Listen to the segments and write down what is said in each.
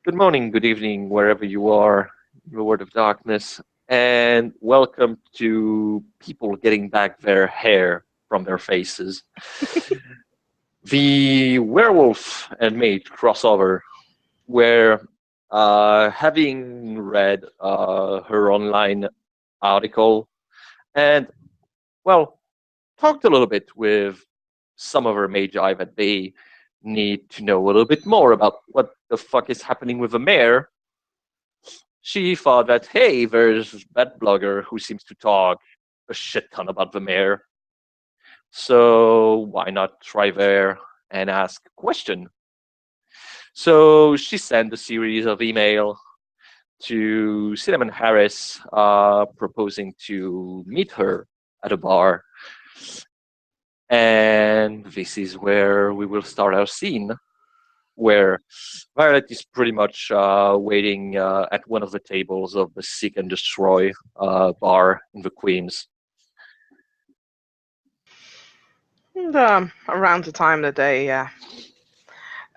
Good morning, good evening, wherever you are in the world of darkness, and welcome to people getting back their hair from their faces. The werewolf and mage crossover, where having read her online article and, well, talked a little bit with some of her magi that they need to know a little bit more about what the fuck is happening with the mayor. She thought that, hey, there's that blogger who seems to talk a shit ton about the mayor. So why not try there and ask a question? So she sent a series of email to Cinnamon Harris, proposing to meet her at a bar. And this is where we will start our scene, where Violet is pretty much waiting at one of the tables of the Seek and Destroy bar in the Queens. And, around the time that they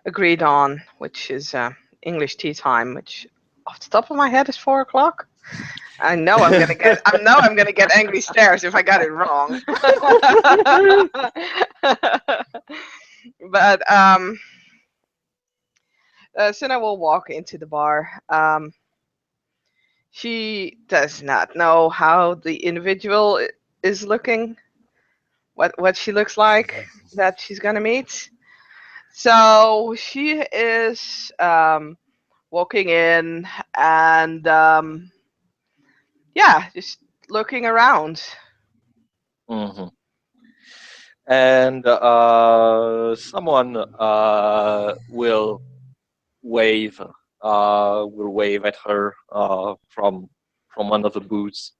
agreed on, which is English tea time, which off the top of my head is 4 o'clock. I'm gonna get angry stares if I got it wrong. But Senna will walk into the bar. She does not know how the individual is looking, what she looks like that she's gonna meet. So she is walking in and yeah, just looking around. hmm And someone wave will wave at her from one of the booths.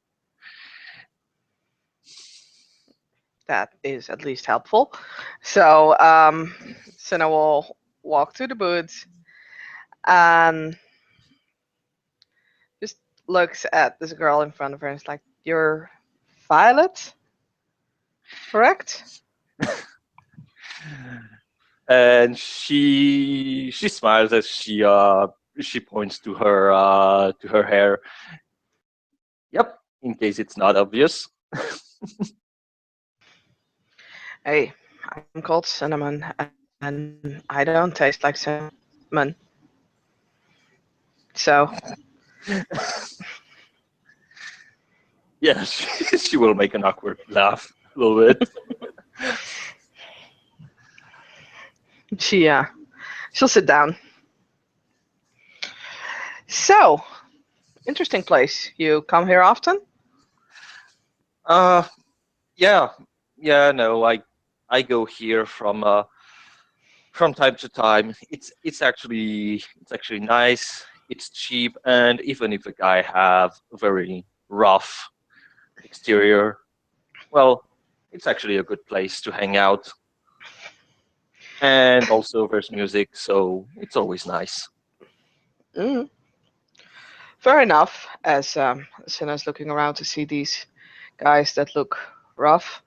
That is at least helpful. So Senna will walk to the booth and just looks at this girl in front of her and is like, "You're Violet, correct?" And she smiles as she points to her hair. Yep, in case it's not obvious. Hey, I'm called Cinnamon, and I don't taste like cinnamon. So Yes, she will make an awkward laugh a little bit. she she'll sit down. So interesting place. You come here often? Uh, yeah, yeah. No, I go here from time to time. It's actually nice. It's cheap, and even if the guy have a very rough exterior, well, it's actually a good place to hang out. And also, there's music, so it's always nice. Mm, fair enough. As Senna's looking around to see these guys that look rough.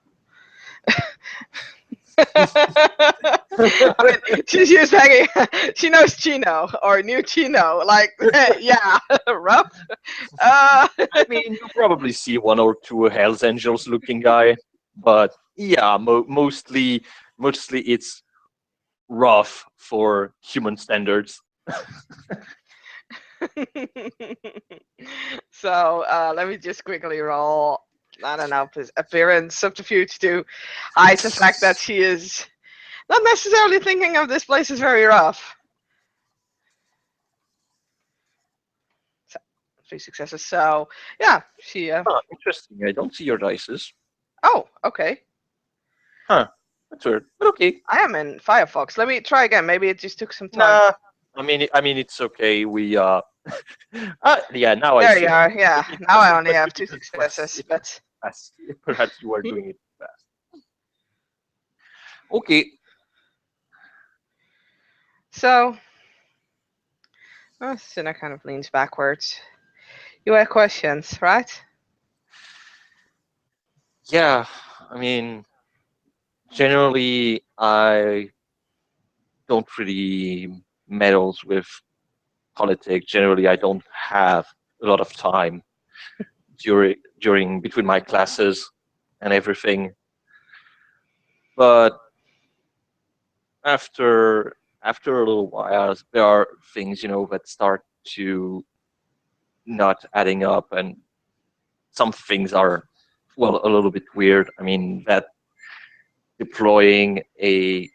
I mean, she's just hanging. She knows Chino or new Chino. Like, yeah, rough. Uh, I mean, you probably see one or two Hell's Angels looking guy, but yeah, mostly it's rough for human standards. so let me just quickly roll. I don't know, his appearance subterfuge to hide the fact that she is not necessarily thinking of this place is very rough. So, 3 successes. So yeah, she. Huh, interesting. I don't see your dices. Oh, okay. Huh, that's weird. But okay. I am in Firefox. Let me try again. Maybe it just took some time. Nah, I mean, it's okay. We yeah. Now I There you see. are. Yeah. Now I only But have you two didn't press successes, it but fast. Perhaps you are doing it fast. Okay. so Sinner kind of leans backwards. You had questions, right? Yeah. I mean, generally, I don't really meddles with politics. Generally, I don't have a lot of time during between my classes and everything. But after a little while, there are things that start to not adding up, and some things are well a little bit weird. I mean that deploying a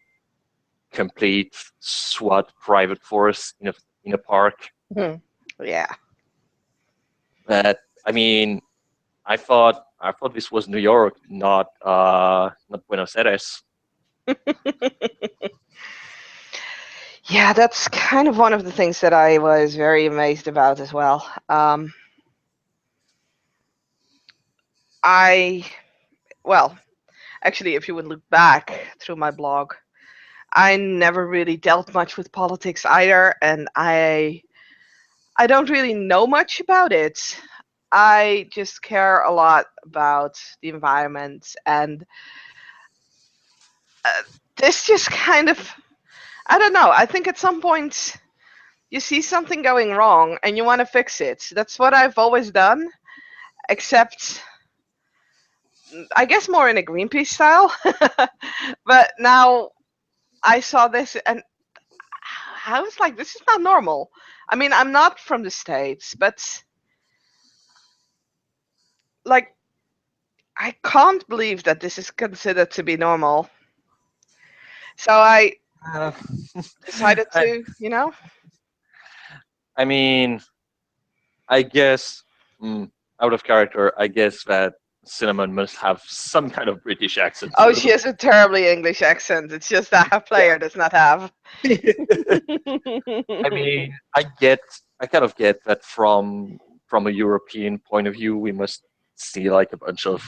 complete SWAT private force in a park. Hmm. Yeah. That I mean, I thought this was New York, not Buenos Aires. Yeah, that's kind of one of the things that I was very amazed about as well. I, well, actually, if you would look back through my blog, I never really dealt much with politics either, and I don't really know much about it. I just care a lot about the environment, and uh, this just kind of, I don't know. I think at some point you see something going wrong and you want to fix it. That's what I've always done, except I guess more in a Greenpeace style. But now I saw this and I was like, this is not normal. I mean, I'm not from the States, but like, I can't believe that this is considered to be normal. So I Uh, decided I, to, I mean, I guess out of character, I guess that Cinnamon must have some kind of British accent oh, she too. has a terribly English accent. It's just that her player does not have. I mean, I kind of get that from a European point of view, we must see like a bunch of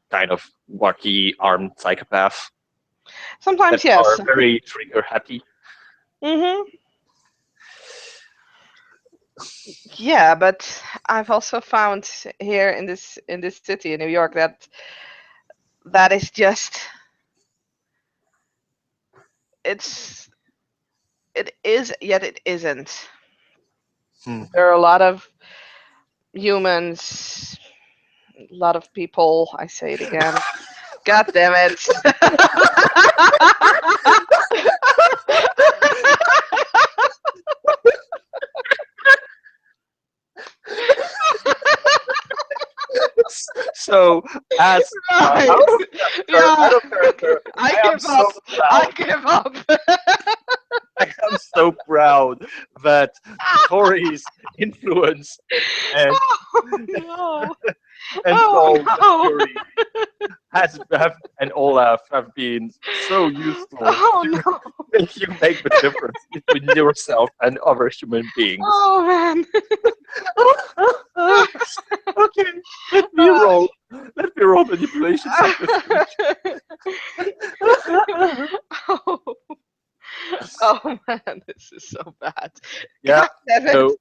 kind of wacky armed psychopaths that Sometimes, are yes. very trigger happy. Hmm. Yeah, but I've also found here in this city in New York that that is just it's it is yet it isn't. Hmm. There are a lot of humans, a lot of people. I say it again. God damn it. So, as Right. Yeah. out of character, I I am give up. so I proud. give up. I am so proud that Tori's influence and Oh no. and Oh Paul's no. fury and Olaf have been so useful Oh to no. make you make the difference between yourself and other human beings. Oh man. Okay, let me roll. Let me roll manipulation subterfuge. Oh, oh man, this is so bad. Yeah, God damn it. no,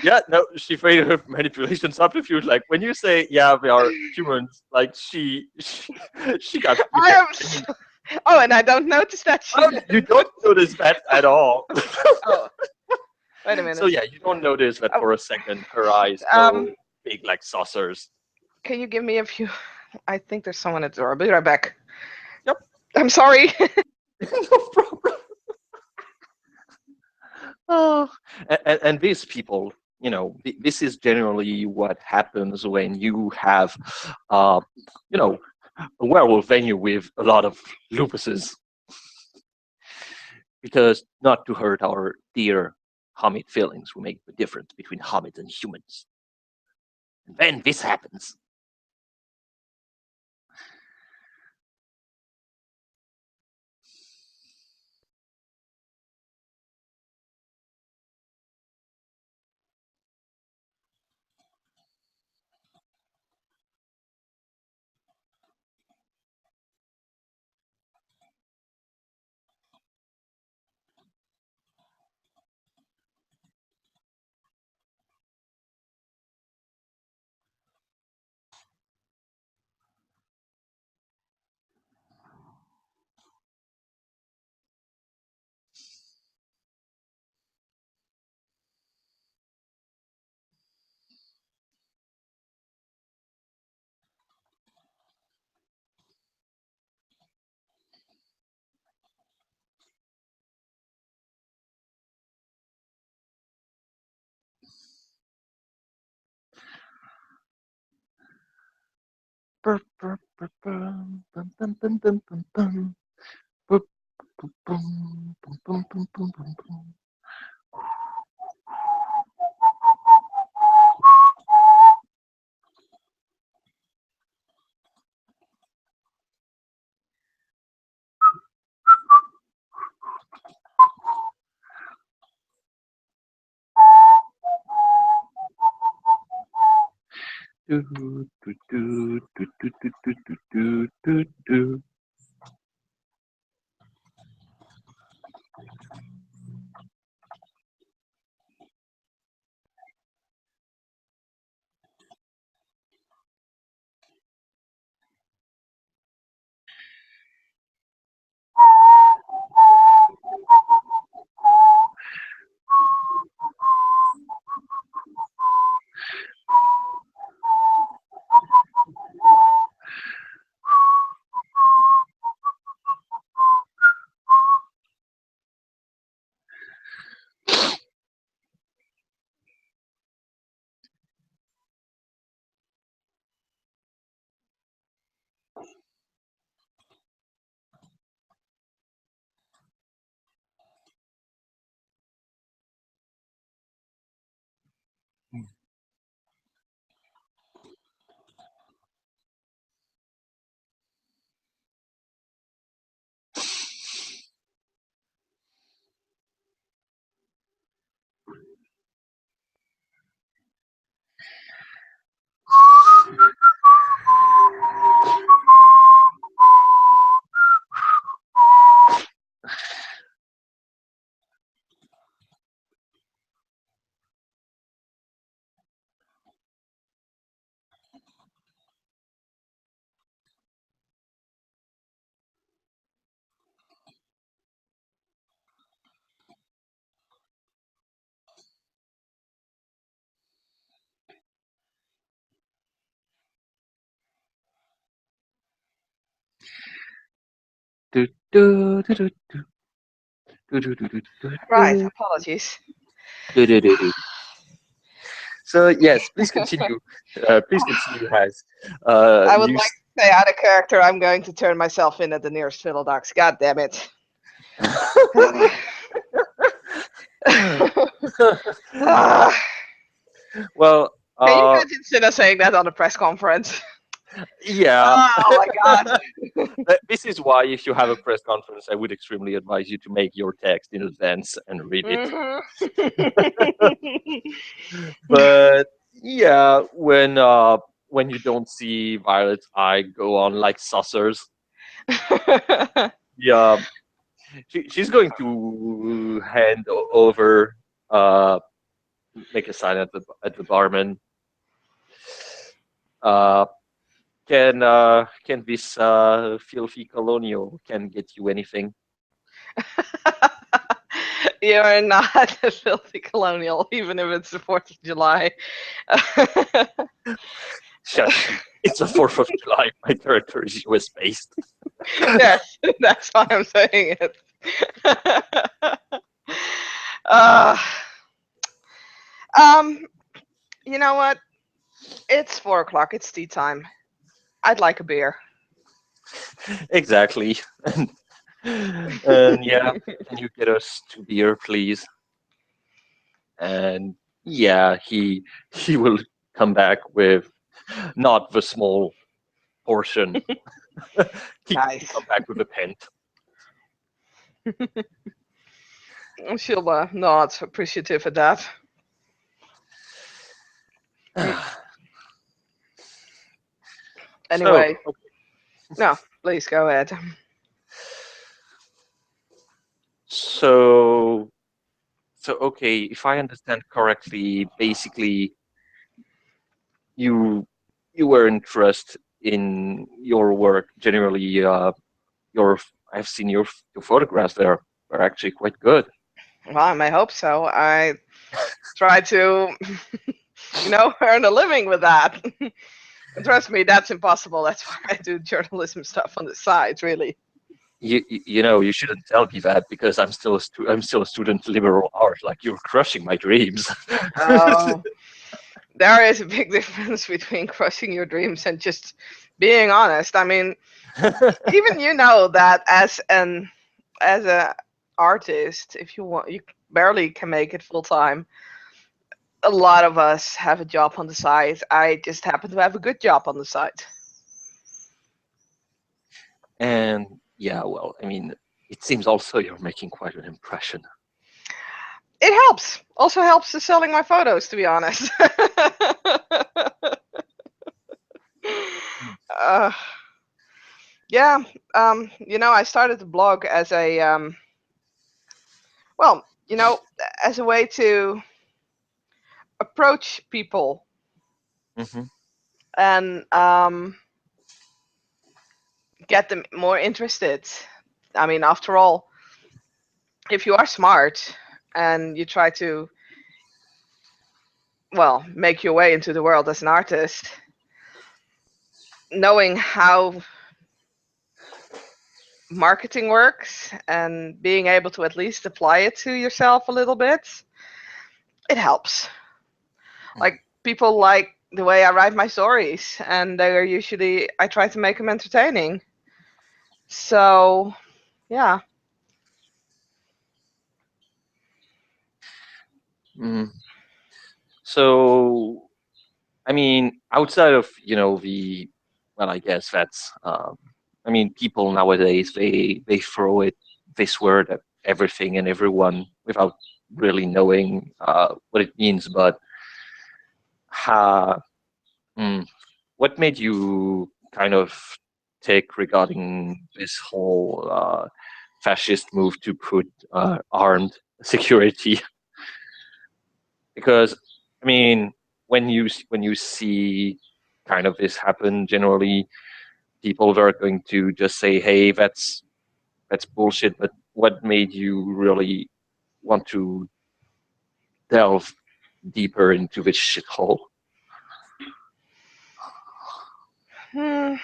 yeah, no. She failed her manipulation subterfuge. Like when you say, "Yeah, we are humans," like she got you I get. am I mean, so... Oh, and I don't notice that oh, she's you don't notice that at all. Oh, wait a So minute. yeah, you don't notice that Oh, for a second her eyes um, go big like saucers. can you give me a few? I think there's someone at the door. I'll be right back. Yep, I'm sorry. no problem. Oh, and these people, this is generally what happens when you have, uh, you know, a werewolf venue with a lot of lupuses. Because not to hurt our dear Hamid feelings, we make the difference between Hamids and humans. And then this happens. Bur- bur- bur- bum, bum, bum, bum, bum, bum, bum. Bum, bum, bum, bum, bum, bum, bum, bum, bum. Do, do, do, do, do, do, do, do, do, do. Do, do, do, do, do, do, do, do, do, do, Right, do, apologies. do, do, do, do. So yes, please continue. Please continue, Has. I would You. like to say out of character, I'm going to turn myself in at the nearest fiddle ducks. God damn it. Ah, Well, can you imagine Cinna saying that on a press conference? yeah. Oh my god. This is why, if you have a press conference, I would extremely advise you to make your text in advance and read it. Mhm. But yeah, when you don't see Violet's eye go on like saucers, yeah, she's going to over, uh, make a sign at the barman. Uh, can this filthy colonial can get you anything? You're not a filthy colonial, even if it's the 4th of July. Shush! It's the 4th of July. My character is US based. Yes, that's why I'm saying it. uh, um, you know what? It's 4 o'clock. It's tea time. I'd like a beer. Exactly. And yeah, can you get us to beer, please? And yeah, he will come back with not the small portion. He Nice. come back with a pint. She'll nod, appreciative of that. Mm, So Anyway, no, please go ahead. so okay, if I understand correctly, basically you were interested in your work generally. Your I've seen your photographs there are actually quite good. Well, I may hope so. I try to, earn a living with that. And trust me, that's impossible. That's why I do journalism stuff on the side, really. You know, you shouldn't tell me that because I'm still a student liberal art. Like, you're crushing my dreams. Oh, there is a big difference between crushing your dreams and just being honest. I mean, even you know that as a artist, if you want, you barely can make it full time. A lot of us have a job on the side. I just happen to have a good job on the side. And yeah, well, I mean, it seems also you're making quite an impression. It helps. Also helps to selling my photos, to be honest. uh, yeah, I started the blog as a well, as a way to approach people Hmm. and get them more interested. I mean, after all, if you are smart and you try to, well, make your way into the world as an artist, knowing how marketing works and being able to at least apply it to yourself a little bit, it helps. Like people like the way I write my stories, and they are usually I try to make them entertaining. So yeah. Mm. So, I mean, outside of, well, I guess that's, I mean, people nowadays, they throw this word at everything and everyone without really knowing what it means. But ha, mm, what made you kind of take regarding this whole fascist move to put armed security? Because I mean, when you see kind of this happen, generally people are going to just say, "Hey, that's bullshit." But what made you really want to delve deeper into this shithole? Hmm.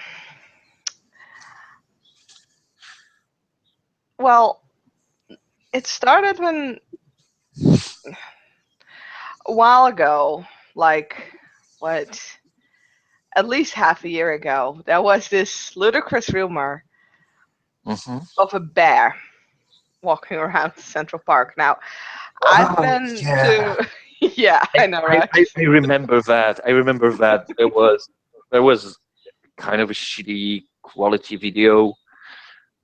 Well, it started when a while ago, like what, at least half a year ago, there was this ludicrous rumor Mm-hmm. of a bear walking around Central Park. Now, I've Oh been yeah, to, yeah, I, I know, I, right? I I remember that. I remember that there was kind of a shitty quality video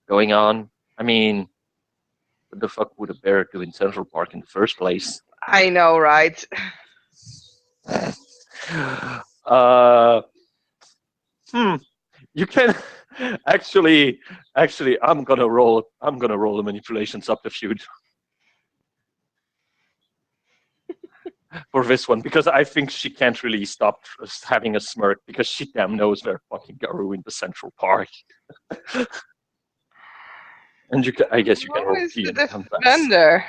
going on. I mean, what the fuck would a bear do in Central Park in the first place? I know, right? uh, hmm. You can actually, I'm gonna roll a manipulation subterfuge for this one because I think she can't really stop having a smirk because she damn knows they're fucking gonna in the Central Park, and I guess you can Who roll is the PMS. defender?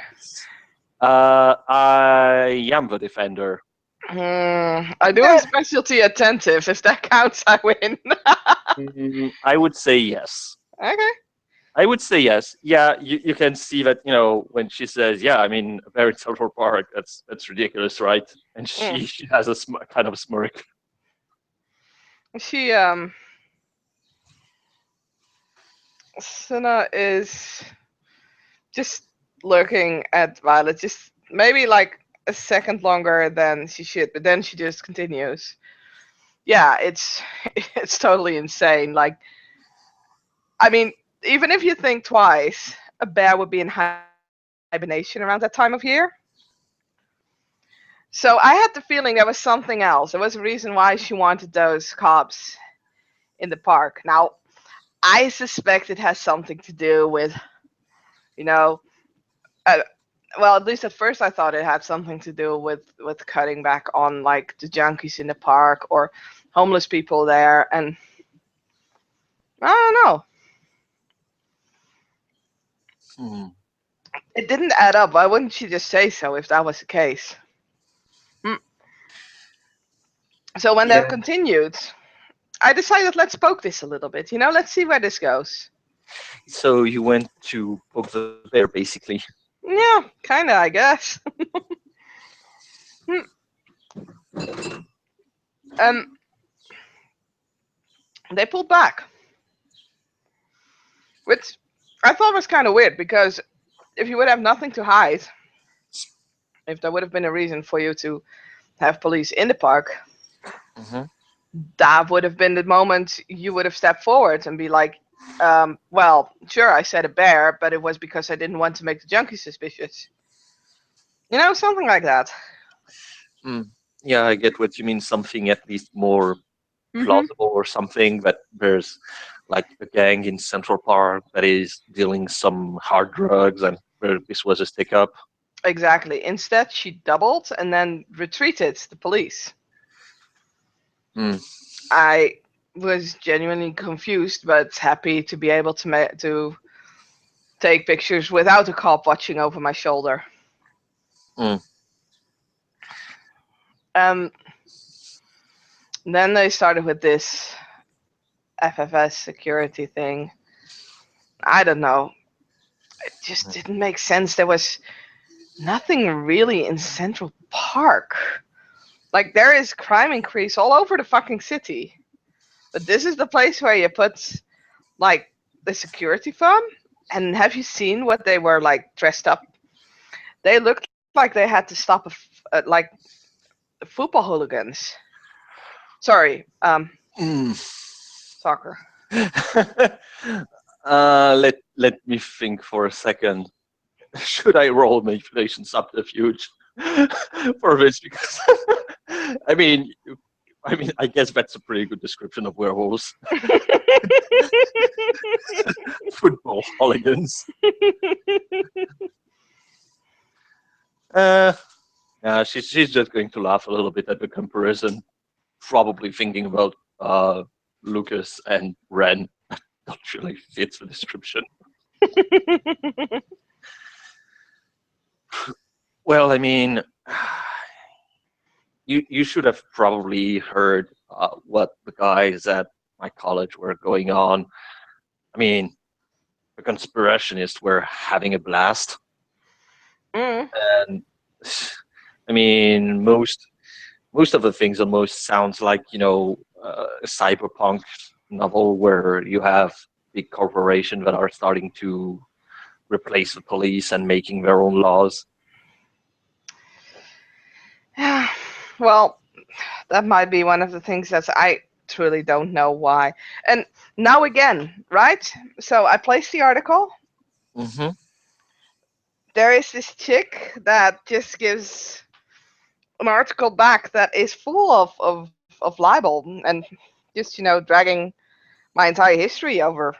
I am the defender. I do have specialty attentive. If that counts, I win. I would say yes. Okay. I would say yes. Yeah, you can see that, when she says, "Yeah, I mean, a bear in Central Park, that's ridiculous, right?" And Mm. she has a kind of smirk. She Suna is just looking at Violet, just maybe like a second longer than she should, but then she just continues. Yeah, it's it's totally insane. Like, I mean, even if you think twice, a bear would be in hibernation around that time of year. So I had the feeling there was something else. There was a reason why she wanted those cops in the park. Now, I suspect it has something to do with, you know, uh, well, at least at first I thought it had something to do with cutting back on like the junkies in the park or homeless people there, and I don't know. Hmm. It didn't add up. Why wouldn't she just say so if that was the case? Hmm. So when that Yeah. continued, I decided let's poke this a little bit. Let's see where this goes. So you went to poke the bear, basically. Yeah, kinda, I guess. Hmm. Um, They pulled back, which I thought was kind of weird because if you would have nothing to hide, if there would have been a reason for you to have police in the park, Hmm. that would have been the moment you would have stepped forward and be like, well, sure, I said a bear, but it was because I didn't want to make the junkie suspicious. You know, something like that. Mm. Yeah, I get what you mean. Something at least more Hmm. plausible or something. That there's like a gang in Central Park that is dealing some hard drugs, and where this was a stick up. Exactly. Instead, she doubled and then retreated the police. Mm. I was genuinely confused, but happy to be able to to take pictures without a cop watching over my shoulder. Mm. Um, then they started with this FFS security thing. I don't know. It just didn't make sense. There was nothing really in Central Park. Like, there is crime increase all over the fucking city. But this is the place where you put, like, the security firm? And have you seen what they were, like, dressed up? They looked like they had to stop like, football hooligans. Sorry, Mm. soccer. Let me think for a second. Should I roll manipulation subterfuge for this? Because I mean, I guess that's a pretty good description of werewolves. Football hooligans. Uh, yeah, she's just going to laugh a little bit at the comparison, probably thinking about Lucas and Ren. Not really fits the description. Well, I mean, you should have probably heard what the guys at my college were going on. I mean, the conspirationists were having a blast, Mm. and I mean, most of the things almost sounds like a cyberpunk novel where you have big corporations that are starting to replace the police and making their own laws. Yeah. Well, that might be one of the things that I truly don't know why. And now again, right? So I placed the article. Hmm. There is this chick that just gives an article back that is full of libel and just, dragging my entire history over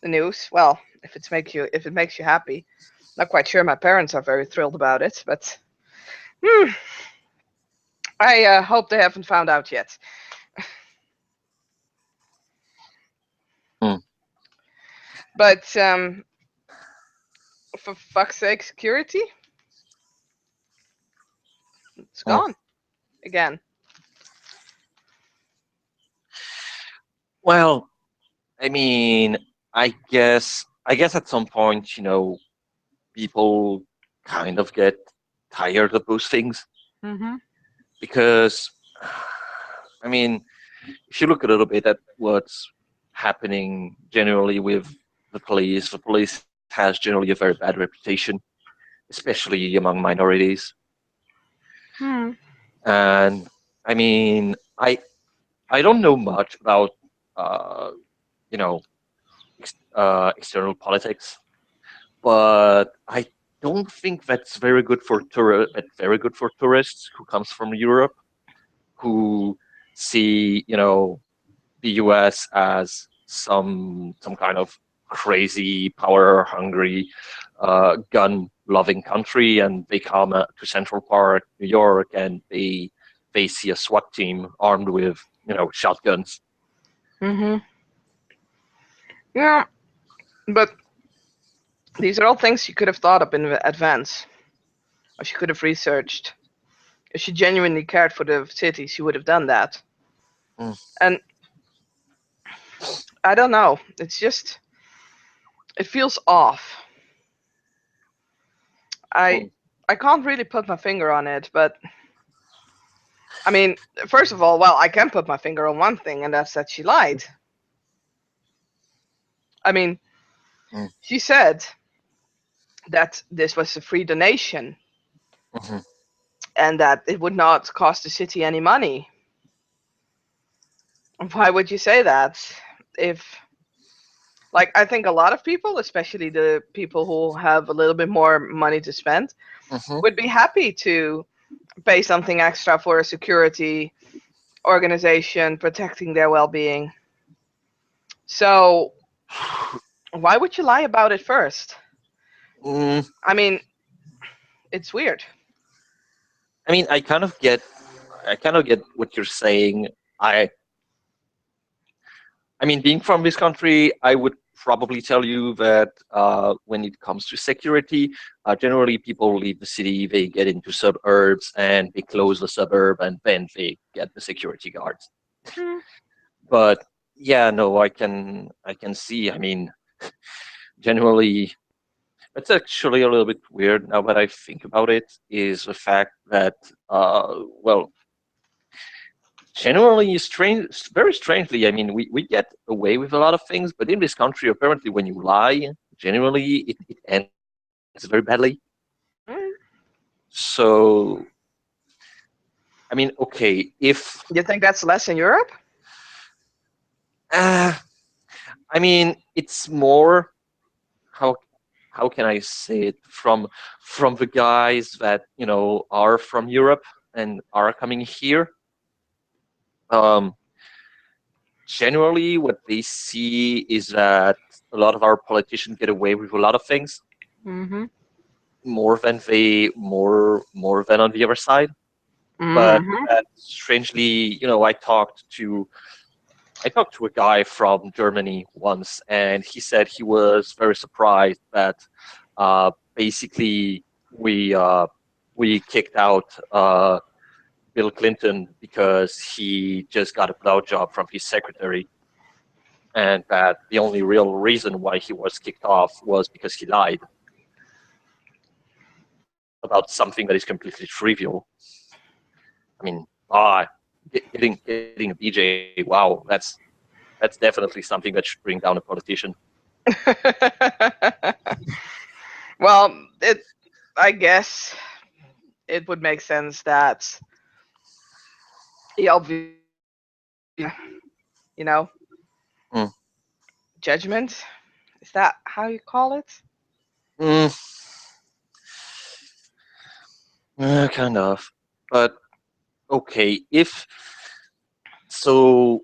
the news. Well, if it makes you happy. Not quite sure my parents are very thrilled about it, but hmm, I hope they haven't found out yet. Mm. But for fuck's sake, security, it's Mm. gone again. Well, I mean, I guess at some point, people kind of get tired of those things Mhm. because, I mean, if you look a little bit at what's happening generally with the police has generally a very bad reputation, especially among minorities. Hmm. And I mean, I don't know much about uh, you know external politics, but I don't think that's very good for tourists who comes from Europe who see the U.S. as some kind of crazy, power hungry, gun loving country, and they come to Central Park, New York, and they see a SWAT team armed with shotguns. Mhm. Yeah, but these are all things she could have thought up in advance, or she could have researched. If she genuinely cared for the city, she would have done that. Mm, And I don't know. It's just it feels off. I mm, I can't really put my finger on it, but I mean, first of all, well, I can put my finger on one thing, and that's that she lied. I mean, Mm, she said that this was a free donation mhm. and that it would not cost the city any money. Why would you say that? If, like, I think a lot of people, especially the people who have a little bit more money to spend, Mhm. would be happy to pay something extra for a security organization protecting their well-being. So why would you lie about it first? Mm, I mean, it's weird. I mean, I kind of get what you're saying. I, I mean, being from this country, I would probably tell you that when it comes to security, generally people leave the city, they get into suburbs, and they close the suburb, and then they get the security guards. Hmm. But yeah, no, I can see. I mean, generally, it's actually a little bit weird now that I think about it. Is the fact that well, generally, very strangely, I mean, we get away with a lot of things, but in this country, apparently, when you lie, generally, it ends very badly. Hmm. So, I mean, okay, if You think that's less in Europe? uh, I mean, it's more how how can I say it from the guys that are from Europe and are coming here. Um, Generally, what they see is that a lot of our politicians get away with a lot of things Mm-hmm. more than on the other side. But Mm-hmm. strangely, I talked to a guy from Germany once, and he said he was very surprised that basically we kicked out Bill Clinton because he just got a blowjob from his secretary, and that the only real reason why he was kicked off was because he lied about something that is completely trivial. I mean, getting a BJ, wow, that's definitely something that should bring down a politician. Well, I guess it would make sense that he obviously you know, Mm, judgment. Is that how you call it? mm, kind of, but okay. If so,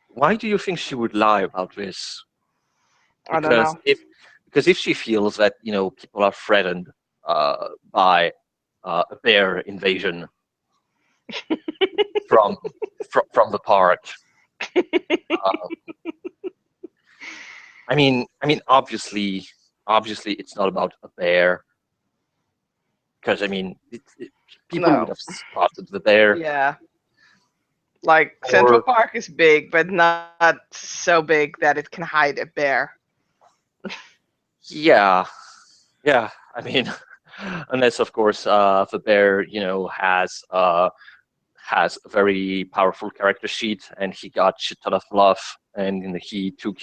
why do you think she would lie about this? I don't Because know. if she feels that people are threatened by a bear invasion from from the park. Uh, obviously, it's not about a bear because I mean, people would No. have spotted the bear, Yeah. Like Central or Park is big, but not so big that it can hide a bear. yeah, yeah. I mean, unless of course the bear, has a very powerful character sheet, and he got shit ton of fluff, and he took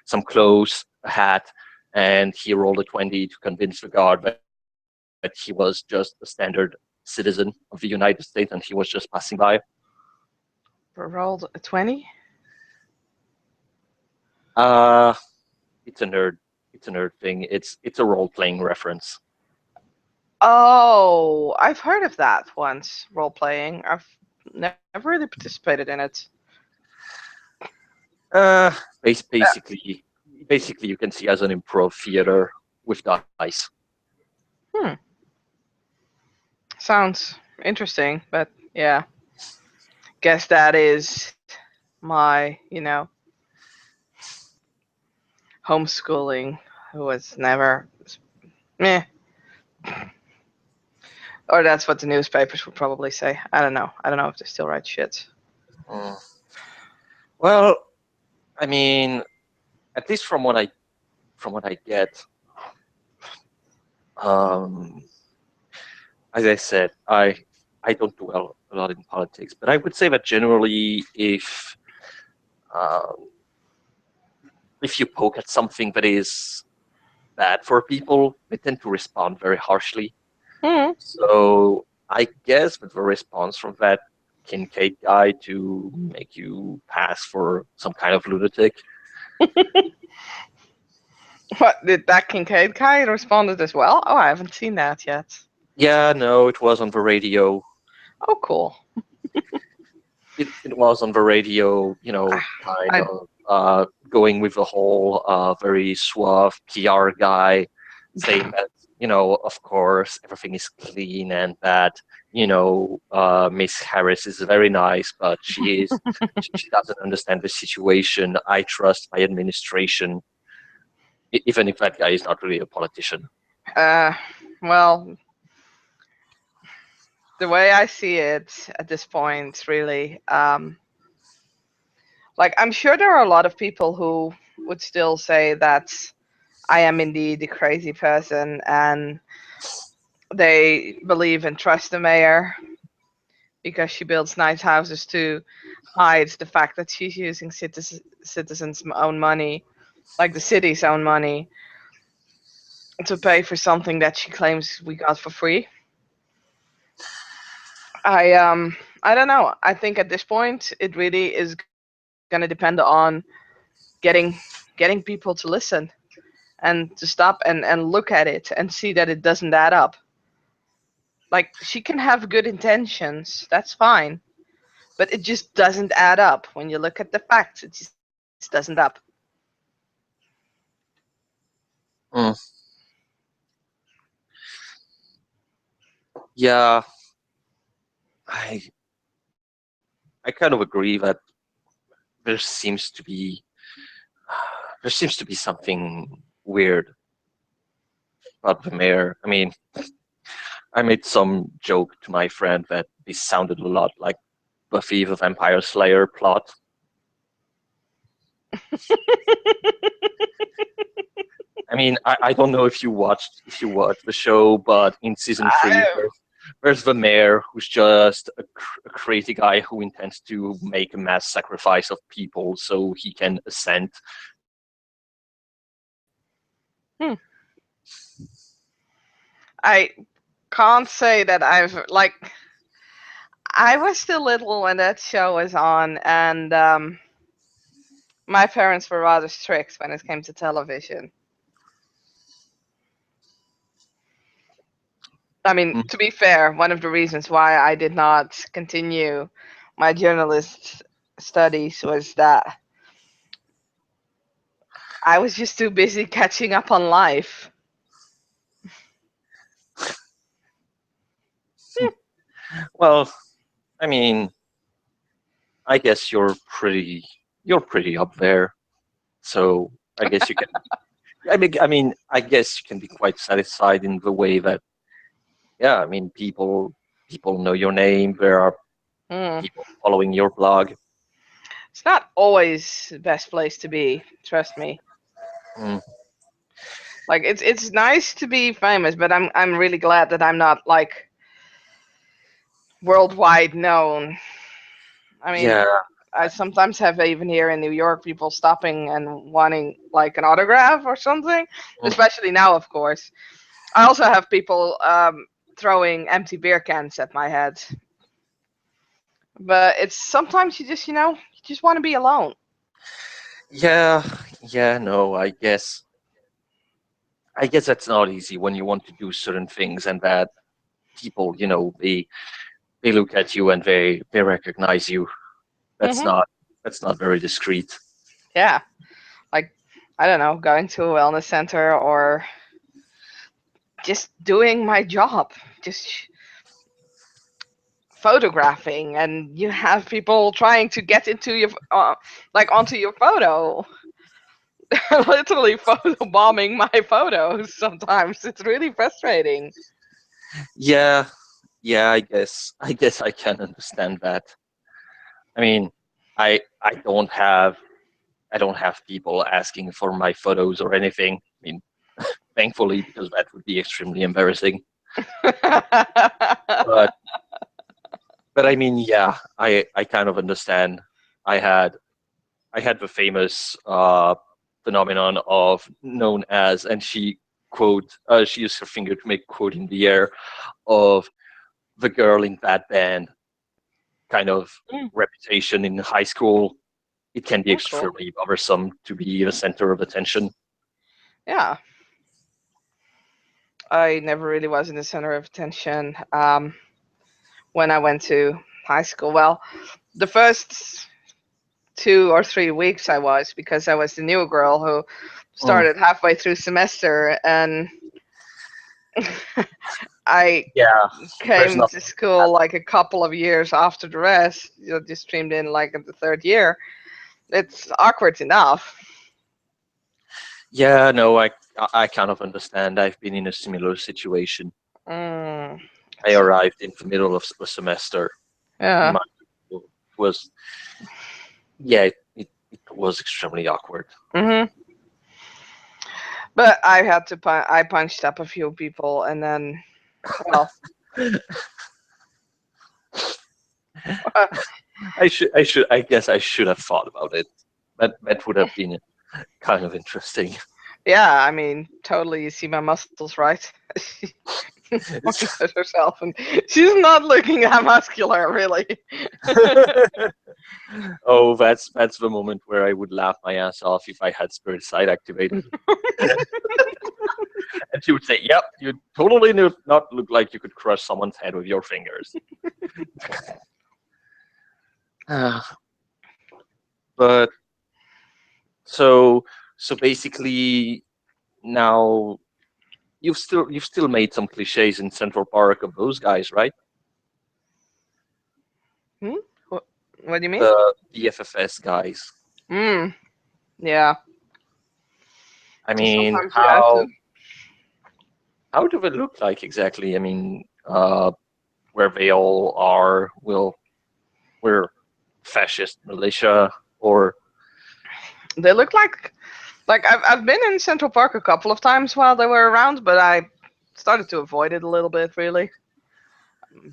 some clothes, a hat, and he rolled a 20 to convince the guard that he was just a standard citizen of the United States and he was just passing by. Rolled a 20? Uh, it's a nerd. It's a nerd thing. It's a role playing reference. Oh, I've heard of that once, role playing. I've never really participated in it. Uh, Uh, basically, you can see as an improv theater with dice. hmm, sounds interesting, but yeah, guess that is my, homeschooling, who was never, meh, or that's what the newspapers would probably say. I don't know. I don't know if they still write shit. Mm. Well, I mean, at least from what I get, um, as I said, I don't dwell a lot in politics, but I would say that generally, um, if you poke at something that is bad for people, they tend to respond very harshly. Hmm. So I guess that the response from that Kincaid guy to make you pass for some kind of lunatic. What did that Kincaid guy responded as well? Oh, I haven't seen that yet. Yeah, no, it was on the radio. Oh, cool. It was on the radio, kind I of going with the whole very suave PR guy saying that, of course, everything is clean and that, Miss Harris is very nice, but she doesn't understand the situation. I trust my administration, even if that guy is not really a politician. uh, well, the way I see it at this point, really, like I'm sure there are a lot of people who would still say that I am indeed a crazy person, and they believe and trust the mayor because she builds nice houses to hide the fact that she's using citizens' own money, like the city's own money, to pay for something that she claims we got for free. I don't know. I think at this point it really is going to depend on getting getting people to listen and to stop and look at it and see that it doesn't add up. Like she can have good intentions, that's fine, but it just doesn't add up. When you look at the facts, it just doesn't up. Mm, yeah, I I kind of agree that there seems to be there seems to be something weird about the mayor. I mean, I made some joke to my friend that this sounded a lot like Buffy the Vampire Slayer plot. I mean, I don't know if you watched the show, but in season three, I, there's the mayor who's just a crazy guy who intends to make a mass sacrifice of people so he can ascend. hmm, I can't say that I've like I was still little when that show was on, and my parents were rather strict when it came to television. I mean, Mm, to be fair, one of the reasons why I did not continue my journalist studies was that I was just too busy catching up on life. well, I mean, I guess you're pretty up there. So I guess you can. I guess you can be quite satisfied in the way that, yeah, I mean, people know your name. There are Hmm. people following your blog. It's not always the best place to be, trust me. Mm, Like it's nice to be famous, but I'm really glad that I'm not like worldwide known. I mean, yeah. I sometimes have even here in New York people stopping and wanting like an autograph or something, Mm, especially now, of course. I also have people throwing empty beer cans at my head. But it's sometimes you just want to be alone. yeah. Yeah. No, I guess that's not easy when you want to do certain things and that people, they look at you and they recognize you. That's Hmm. not that's not very discreet. Yeah, like I don't know, going to a wellness center or just doing my job, just photographing, and you have people trying to get into your like onto your photo. Literally photo bombing my photos sometimes. It's really frustrating. Yeah. Yeah. I guess I can understand that. I mean, I don't have people asking for my photos or anything. I mean, thankfully, because that would be extremely embarrassing. But But I mean, yeah, I kind of understand. I had I had the famous phenomenon of known as, and she used her finger to make quote in the air of the girl in that band kind of Mm, reputation in high school. It can be oh, cool. extremely bothersome to be the center of attention. Yeah, I never really was in the center of attention when I went to high school. Well, the first 2 or 3 weeks I was, because I was the new girl who Mm, started halfway through semester, and I yeah, there's came to nothing. school like a couple of years after the rest. Just streamed in like at the third year. It's awkward enough. Yeah, no, I kind of understand. I've been in a similar situation. Mm, I it's, arrived in the middle of a semester. yeah. My it was yeah, it was extremely awkward. Hmm. But I had to I punched up a few people, and then, well, I guess I should have thought about it. That would have been kind of interesting. yeah. I mean, totally. You see my muscles, right? She pointed at herself, and she's not looking that muscular, really. Oh, that's the moment where I would laugh my ass off if I had spirit sight activated. And she would say, "Yep, you totally do not look like you could crush someone's head with your fingers." But so so basically now you've still made some cliches in Central Park of those guys, right? Hmm? What do you mean? The BFFS guys. Mm, yeah. I mean, Sometimes you have to. how do they look like exactly? I mean, where they all are, we're fascist militia, or They look like I've been in Central Park a couple of times while they were around, but I started to avoid it a little bit, really.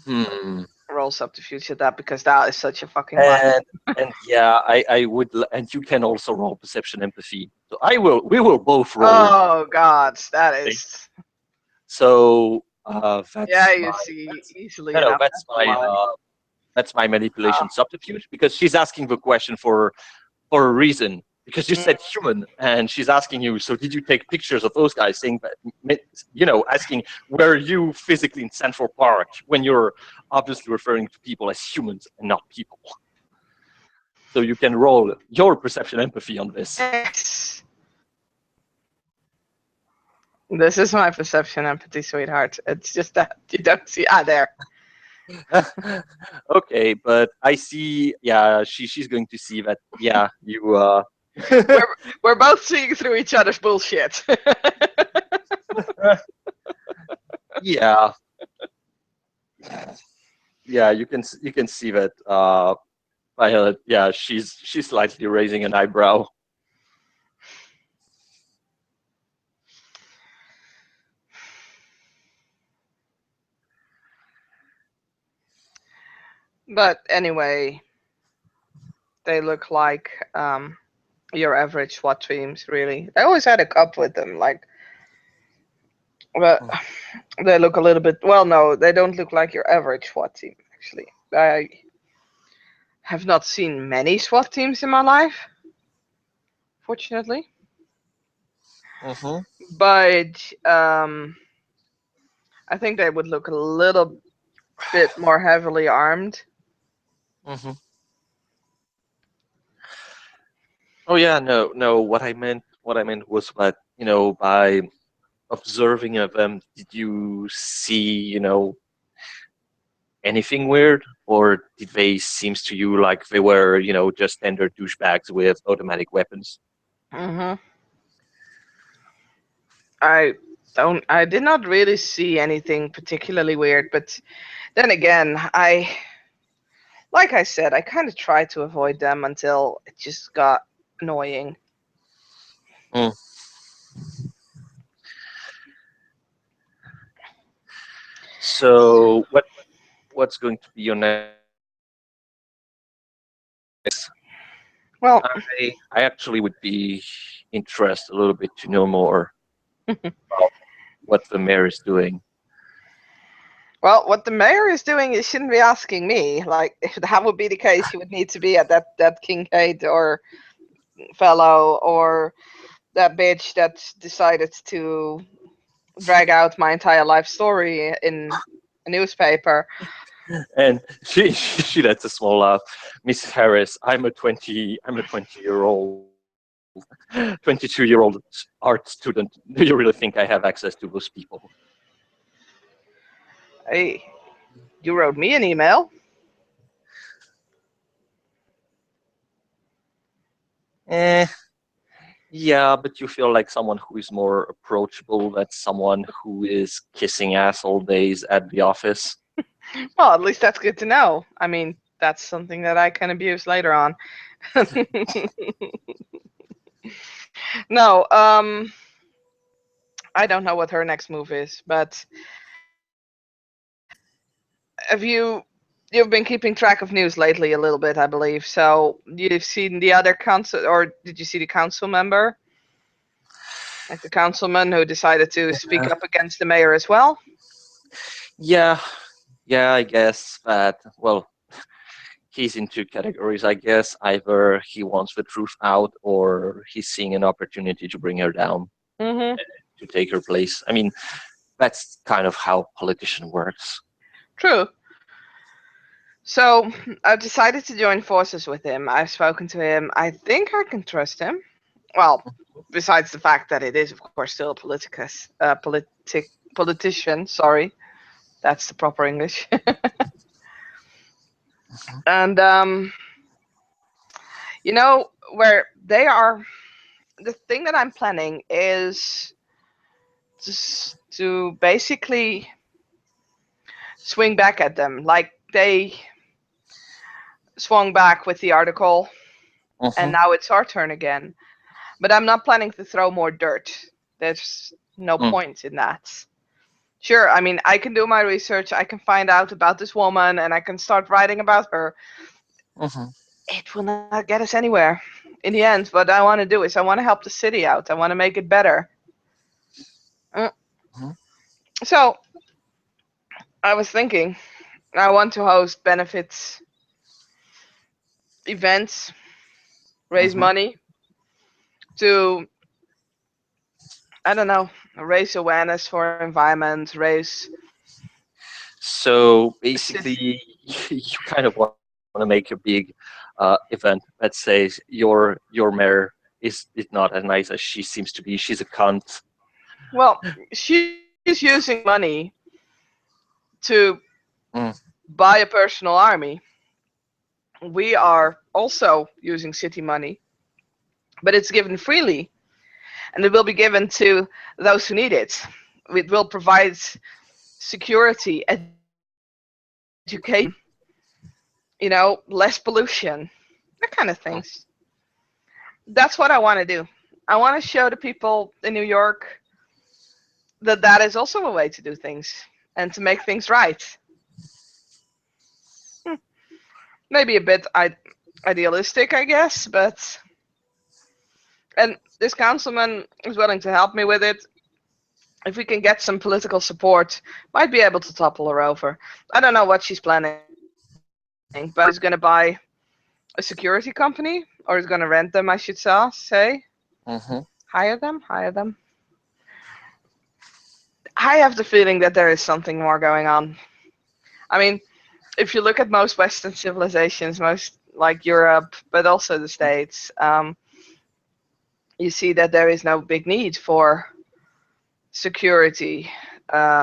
hmm. Roll subterfuge at that, because that is such a fucking vibe. And and yeah, I would, and you can also roll perception empathy. So we will both roll. Oh God, that is. So Yeah, you see easily no, enough. That's a lie. that's my Oh. manipulation subterfuge because she's asking the question for a reason. Because you Mm. said human, and she's asking you. So did you take pictures of those guys? Saying that, asking were you physically in Central Park when you're obviously referring to people as humans and not people. So you can roll your perception empathy on this. Yes. This is my perception empathy, sweetheart. It's just that you don't see. Ah, there. Okay, but I see. Yeah, she's going to see that. Yeah, you. We're we're both seeing through each other's bullshit. Yeah, yeah. You can see that. Violet. Yeah, she's slightly raising an eyebrow. But anyway, they look like your average SWAT teams, really. I always had a cup with them, like, but they look a little bit. Well, no, they don't look like your average SWAT team. Actually, I have not seen many SWAT teams in my life, fortunately. Mm-hmm. But I think they would look a little bit more heavily armed. Mm-hmm. Oh yeah, no, no. What I meant was that by observing of them, did you see anything weird, or did they seems to you like they were just standard douchebags with automatic weapons? Hmm. I don't. I did not really see anything particularly weird, but then again, like I said, I kind of tried to avoid them until it just got annoying. Mm. So what's going to be your next Well, I actually would be interested a little bit to know more about what the mayor is doing. well, what the mayor is doing, you shouldn't be asking me. Like, if that would be the case, you would need to be at that Kincaid or fellow or that bitch that decided to drag out my entire life story in a newspaper. And she lets a small laugh. Miss Harris, I'm a 22-year-old art student. Do you really think I have access to those people? Hey, you wrote me an email. Eh, yeah, but you feel like someone who is more approachable than someone who is kissing ass all days at the office. Well, at least that's good to know. I mean, that's something that I can abuse later on. No, I don't know what her next move is, but have you've been keeping track of news lately a little bit, I believe. So you've seen the other council, or did you see the council member, like the councilman who decided to speak up against the mayor as well? Yeah, yeah, I guess that, well, he's in two categories, I guess. Either he wants the truth out or he's seeing an opportunity to bring her down, Mm-hmm. to take her place. I mean, that's kind of how politician works. True. So I've decided to join forces with him. I've spoken to him. I think I can trust him. Well, besides the fact that it is, of course, still a politician. Sorry, that's the proper English. And where they are, the thing that I'm planning is just to basically swing back at them, like they swung back with the article, and Mhm, now it's our turn again. But I'm not planning to throw more dirt. There's no mm, point in that. Sure, I mean, I can do my research, I can find out about this woman, and I can start writing about her. mhm, It will not get us anywhere. In the end, what I want to do is I want to help the city out. I want to make it better. Mm. mhm, So I was thinking, I want to host benefits, events, raise mhm. money to, I don't know, raise awareness for environment, raise So assist. basically, you kind of want to make a big event that says your mayor is not as nice as she seems to be. She's a cunt. Well, she's using money to Mm, buy a personal army. We are also using city money, but it's given freely, and it will be given to those who need it. It will provide security, education, less pollution, that kind of things. mm. That's what I want to do. I want to show the people in New York that that is also a way to do things and to make things right. Hmm, maybe a bit idealistic, I guess, but and this councilman is willing to help me with it. If we can get some political support, might be able to topple her over. I don't know what she's planning, but she's going to buy a security company, or is going to rent them, I should say. Mhm. Hire them. I have the feeling that there is something more going on. I mean, if you look at most Western civilizations, most like Europe, but also the States, you see that there is no big need for security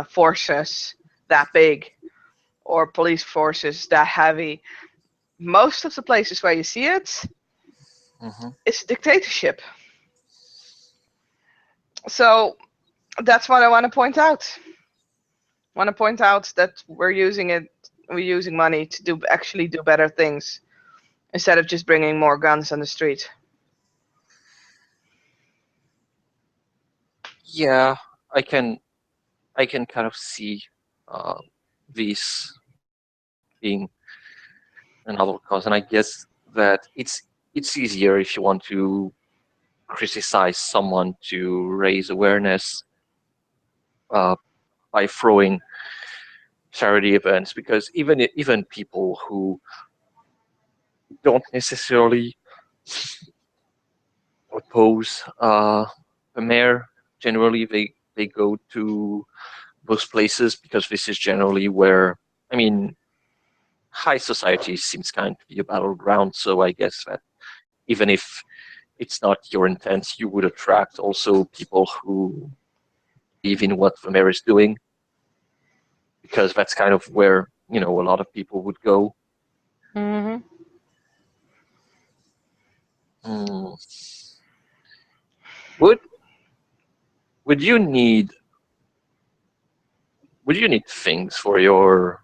forces that big or police forces that heavy. Most of the places where you see it, Mhm. it's a dictatorship. So that's what I want to point out. I want to point out that we're using money to do better things instead of just bringing more guns on the street. Yeah, I can I can kind of see uh, this being another cause, and I guess that it's it's easier if you want to criticize someone to raise awareness uh, by throwing charity events, because even people who don't necessarily oppose the mayor, generally they go to those places because this is generally where, I mean, high society seems kind of to be a battleground. So I guess that even if it's not your intent, you would attract also people who believe in what the mayor is doing, because that's kind of where, a lot of people would go. Hmm. Hmm. Would would you need things for your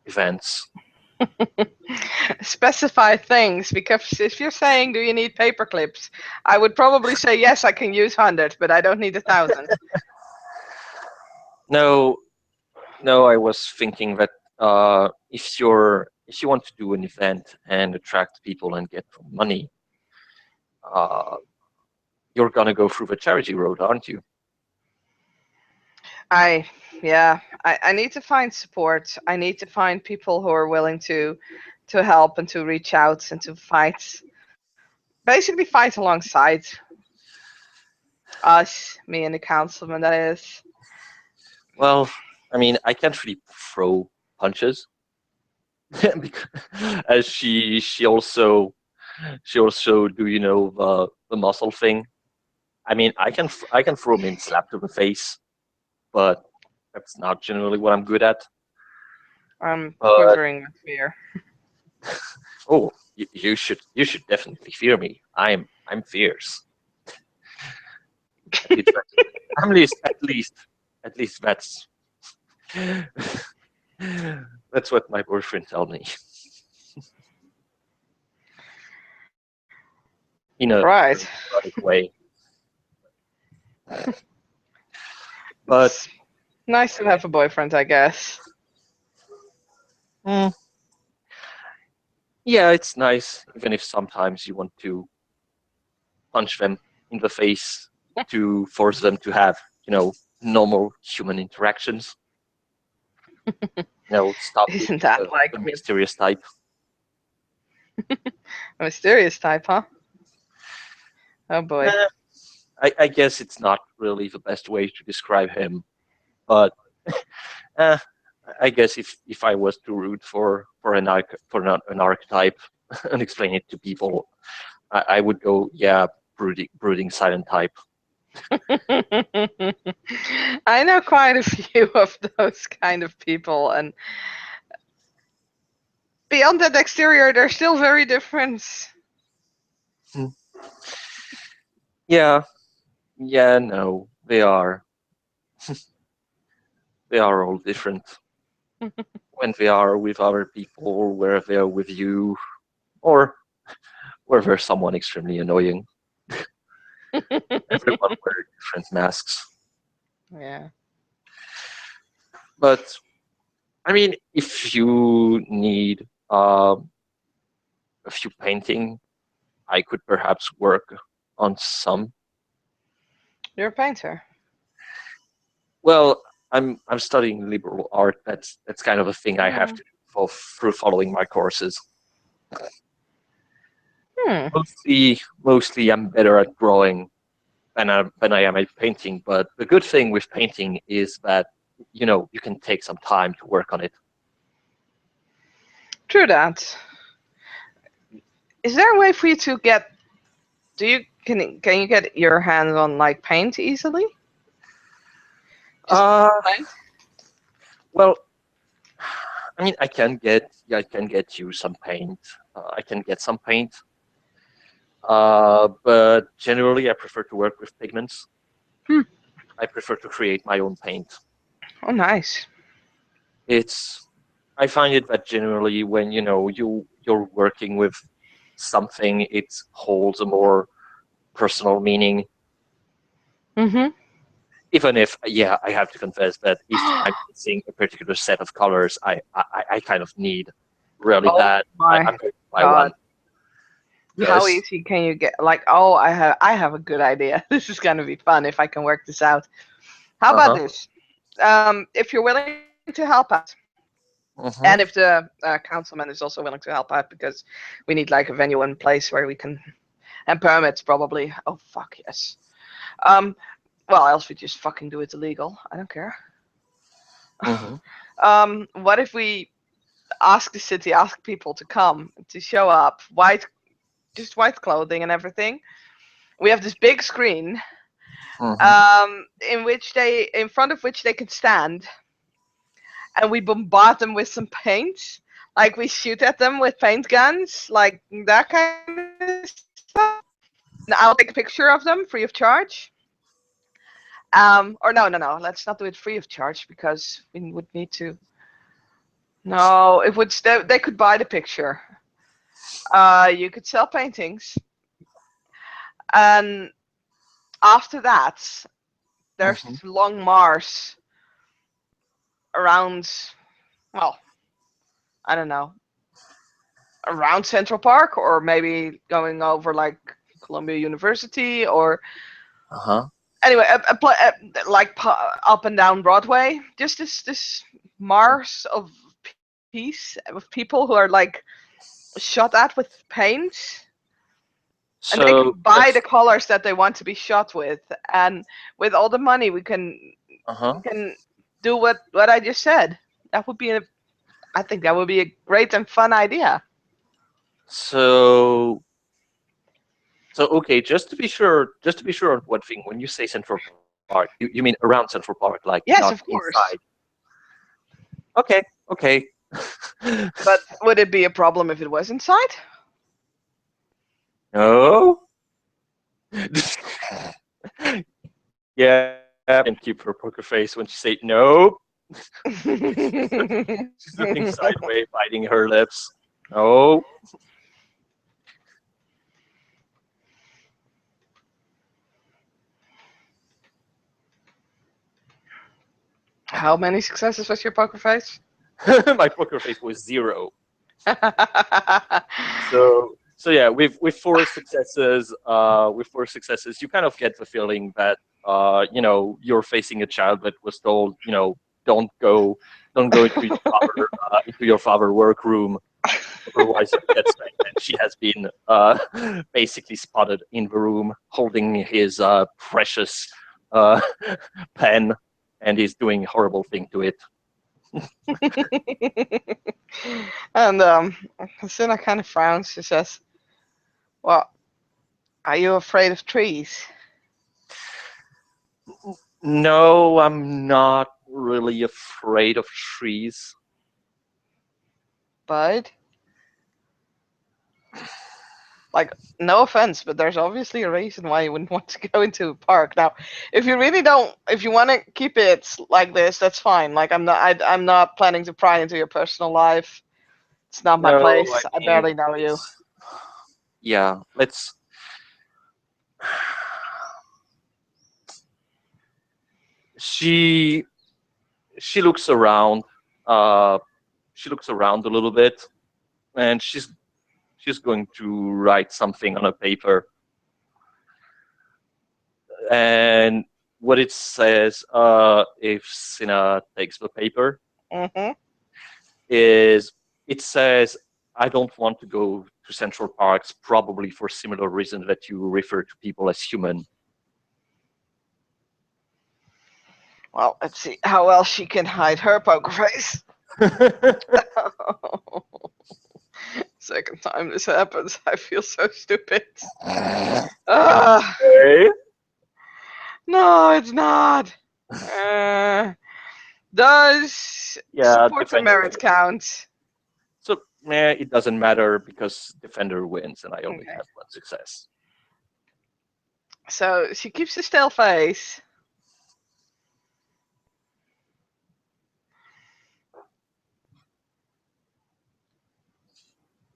events? Specify things, because if you're saying, do you need paper clips, I would probably say yes, I can use 100, but I don't need 1,000. No, no, I was thinking that if you want to do an event and attract people and get money, uh, you're gonna go through the charity road, aren't you? I Yeah, I need to find support. I need to find people who are willing to help and to reach out and to fight, basically fight alongside us, me and the councilman, that is. Well, I mean, I can't really throw punches because as she also do the muscle thing. I mean, I can throw him in slap to the face, but that's not generally what I'm good at. I'm But quivering with fear. oh, you should definitely fear me. I'm fierce. At least at least that's what my boyfriend told me in a Right. very erotic way. But It's nice to have a boyfriend, I guess. mm, yeah, it's nice, even if sometimes you want to punch them in the face to force them to have, normal human interactions. Stop being Isn't that like the me? mysterious type. A mysterious type, huh? Oh boy. Eh, I guess it's not really the best way to describe him, but eh, I guess if I was to root for an archetype and explain it to people, I would go, yeah, brooding silent type. I know quite a few of those kind of people, and beyond that exterior, they're still very different. Hmm. Yeah, yeah, no, they are all different when they are with other people, where they are with you, or where there's someone extremely annoying. Everyone wears different masks. Yeah. But I mean, if you need a few painting, I could perhaps work on some. You're a painter. Well, I'm studying liberal art. That's kind of a thing I have Hmm. to do through following my courses. Hmm. Mostly, I'm better at drawing than I am at painting. But the good thing with painting is that you can take some time to work on it. True that. Is there a way for you to get? Do you can you get your hands on like paint easily? Just Uh, paint. well, I mean, I can get you some paint. I can get some paint. But generally, I prefer to work with pigments. Hmm. I prefer to create my own paint. Oh, nice. It's I find it that generally when you're working with something, it holds a more personal meaning. Mhm. Even if, yeah, I have to confess that if I'm missing a particular set of colors, I kind of need really Oh bad. my I'm going to buy god. one. How Yes. easy can you get? Like, oh, I have a good idea. This is gonna be fun if I can work this out. How Uh about huh. this? If you're willing to help out, and if Mhm. the councilman is also willing to help out, because we need like a venue in place where we can, and permits probably. Oh fuck yes. Um, well, else we just fucking do it illegal. I don't care. Mhm. What if we ask the city, ask people to come to show up, just white clothing and everything. We have this big screen, Mhm. in front of which they can stand, and we bombard them with some paint. Like we shoot at them with paint guns, like that kind of stuff. And I'll take a picture of them free of charge. Or no. Let's not do it free of charge because we would need to. No, it would. They could buy the picture. You could sell paintings, and after that, there's Mhm. this long march around. Well, I don't know, around Central Park, or maybe going over like Columbia University, or Uh huh. anyway, like up and down Broadway. Just this march of peace of people who are like shot at with paint, and they can So buy the let's. colors that they want to be shot with, and with all the money Uh we huh. can do what I just said. That would be a I think that would be a great and fun idea. So okay, just to be sure on one thing, when you say Central Park, you mean around Central Park, like not Yes, of inside. course. Okay, okay. But would it be a problem if it was inside? No. Yeah, and keep her poker face when she say no. She's looking sideways, biting her lips. No. How many successes was your poker face? My poker face was zero. So yeah, with with four successes, you kind of get the feeling that you're facing a child that was told, don't go, don't go into your father workroom, otherwise you get spanked. And she has been basically spotted in the room holding his precious uh, pen, and he's doing a horrible thing to it. And Hasina kind of frowns. She says, "Well, are you afraid of trees?" No, I'm not really afraid of trees. Bud, like, no offense, but there's obviously a reason why you wouldn't want to go into a park. Now, if you really don't, if you want to keep it like this, that's fine. Like, I'm not planning to pry into your personal life. It's not my No, I place. I mean barely know you. it's yeah. Let's. She she looks around. Uh, she looks around a little bit, and she's going to write something on a paper. And what it says, if Sina takes the paper, Hmm. is it says, I don't want to go to Central Parks, probably for similar reasons that you refer to people as human. Well, let's see how well she can hide her poker face. Second time this happens, I feel so stupid. Uh, Okay. no, it's not. Uh, does Yeah, support and defender merit wins. count? So, it doesn't matter because defender wins and I only Okay. have one success. So she keeps a still face.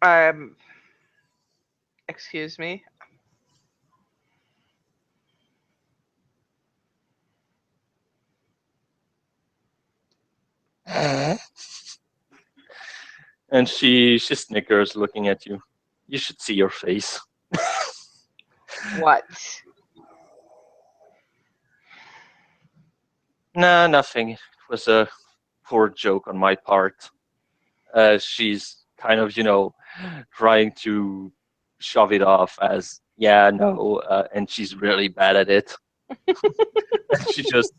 Um, excuse me. And she snickers looking at you. You should see your face. What? Nah, nothing. It was a poor joke on my part. She's kind of, trying to shove it off as, yeah, no, and she's really bad at it. She just,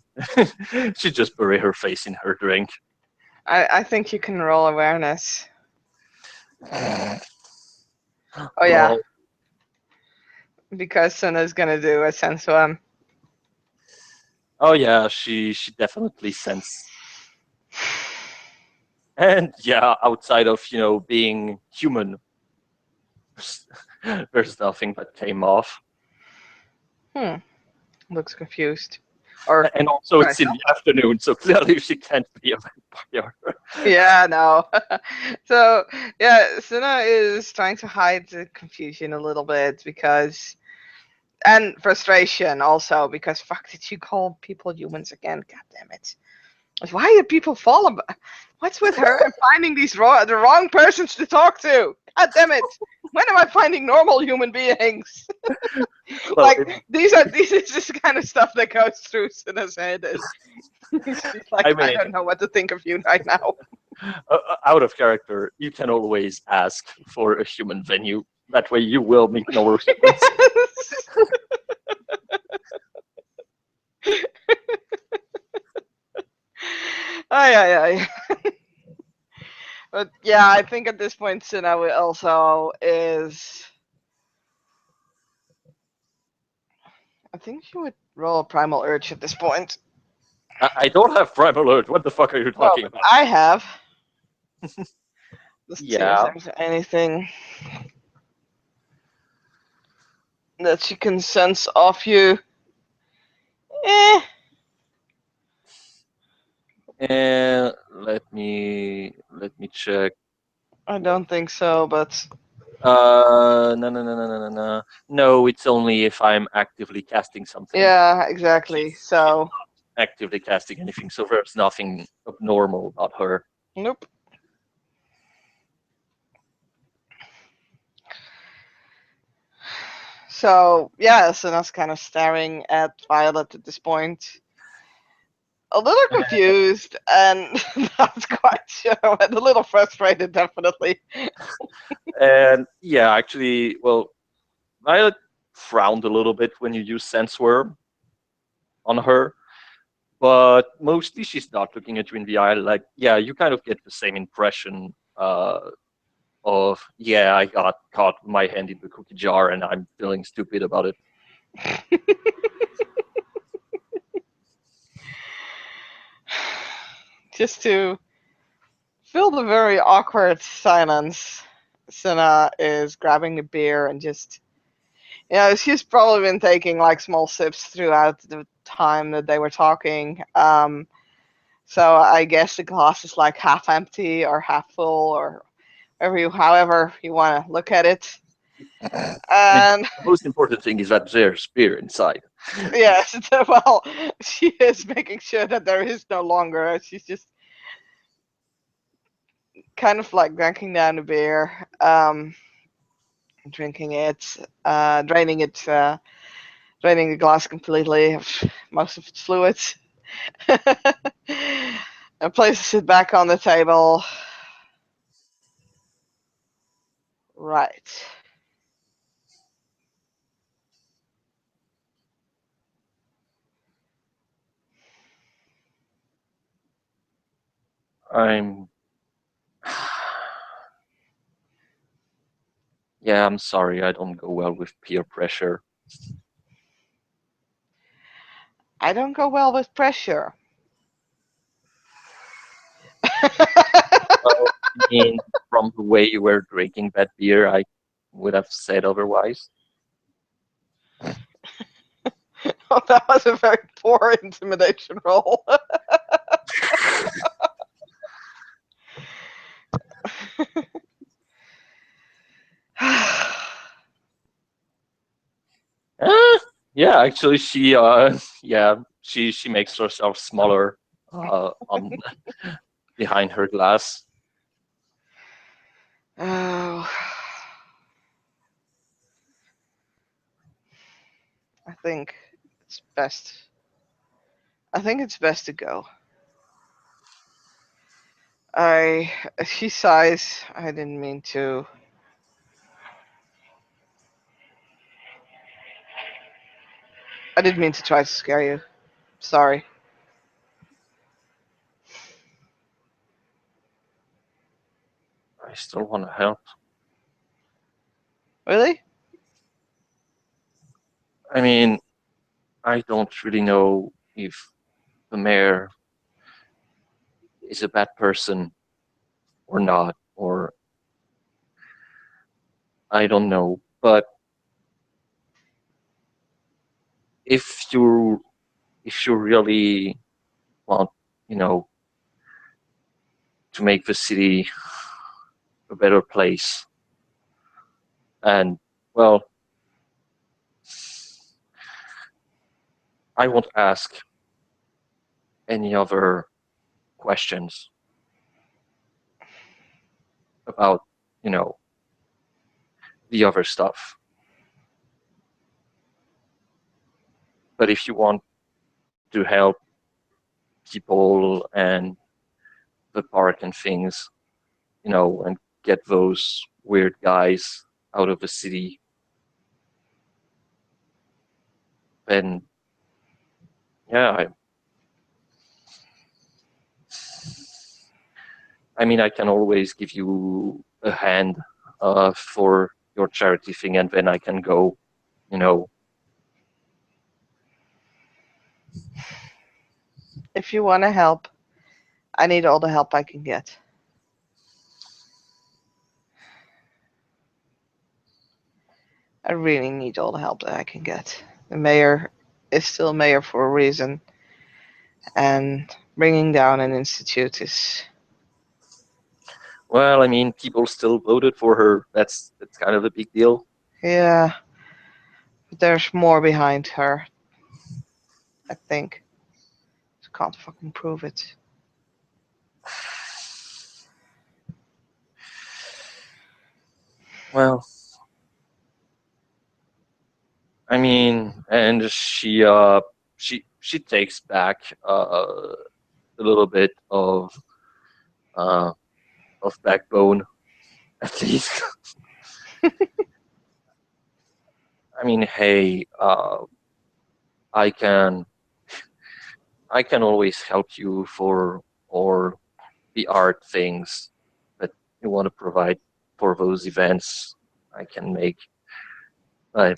she just buried her face in her drink. I think you can roll awareness. Oh yeah, Well, because Suna's gonna do a sense one. oh yeah, she definitely sense. And yeah, outside of, being human, there's nothing that came off. Hmm. Looks confused. Or And also, try. it's in the afternoon, so clearly she can't be a vampire. Yeah, no. So yeah, Suna is trying to hide the confusion a little bit because and frustration also because fuck did you call people humans again? God damn it. Why do people follow? What's with her and finding the wrong persons to talk to? God damn it! When am I finding normal human beings? Well, Like these is this kind of stuff that goes through Sina's head, and she's I like, I mean, don't know what to think of you right now. out of character, you can always ask for a human venue. That way, you will meet normal humans. Yes. Ay, ay, ay. But yeah, I think at this point, Sina also is. I think she would roll a primal urge at this point. I don't have Prime Alert. What the fuck are you Well, talking but about? I have. Let's see if Yeah, there's anything that she can sense off you. Eh, and let me check. I don't think so, but No, no, no, no, no, no, no. No, it's only if I'm actively casting something. yeah, exactly. She's So, not actively casting anything, so there's nothing abnormal about her. nope. So, yeah, Sina's kind of staring at Violet at this point. A little confused and not quite sure, and a little frustrated, definitely. And yeah, actually, well, Violet frowned a little bit when you use Sense Worm on her, but mostly she's not looking at you in the eye. Like, yeah, you kind of get the same impression of, yeah, I got caught with my hand in the cookie jar and I'm feeling stupid about it. Just to fill the very awkward silence, Sina is grabbing a beer and just, she's probably been taking like small sips throughout the time that they were talking. So I guess the glass is like half empty or half full or however you want to look at it. I mean, And the most important thing is that there's beer inside. yes, well, she is making sure that there is no longer. She's just kind of like drinking down the beer, drinking it, draining the glass completely of most of its fluids, and places it back on the table. Right. I'm. Yeah, I'm sorry, I don't go well with peer pressure. I don't go well with pressure. Well, I mean, from the way you were drinking that beer, I would have said otherwise. Oh, that was a very poor intimidation roll. Eh, yeah, actually, yeah, she makes herself smaller on behind her glass. Oh. think it's best. I think it's best to go. I. She sighs. I didn't mean to. I didn't mean to try to scare you. Sorry. I still want to help. Really? I mean, I don't really know if the mayor is a bad person or not, or I don't know. But if you really want, you know, to make the city a better place, and well, I won't ask any other questions about, you know, the other stuff. But if you want to help people and the park and things, and get those weird guys out of the city, then yeah, I mean, I can always give you a hand for your charity thing, and then I can go, you know. If you want to help, I need all the help I can get. I really need all the help that I can get. The mayor is still mayor for a reason, and bringing down an institute is. Well, I mean, people still voted for her. That's kind of a big deal. Yeah, but there's more behind her, I think. Just can't fucking prove it. Well, I mean, and she takes back a little bit uh, of backbone, at least. I mean, hey, I can I can always help you for or the art things that you want to provide for those events. I can make. I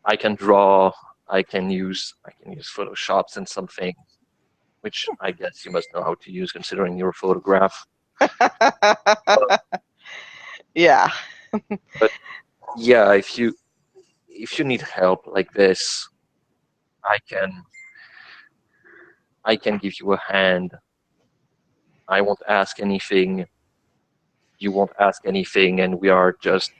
I can draw. I can use Photoshops and something, which I guess you must know how to use considering you're a photograph. But, Yeah. but yeah, if you need help like this, I can I can give you a hand. I won't ask anything. You won't ask anything, and we are just,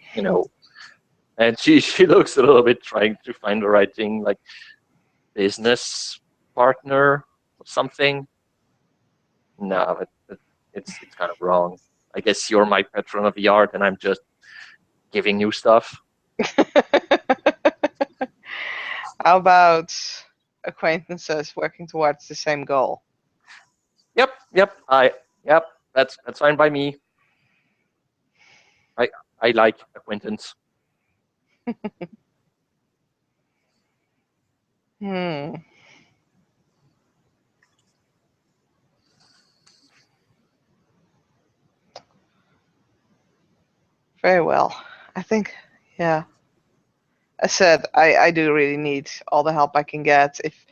And she looks a little bit trying to find the right thing, like business partner or something. No, it's kind of wrong. I guess you're my patron of the art, and I'm just giving you stuff. How about acquaintances working towards the same goal? Yep. That's fine by me. I I like acquaintance. Hmm. Very well. I think, yeah. I said I do really need all the help I can get. If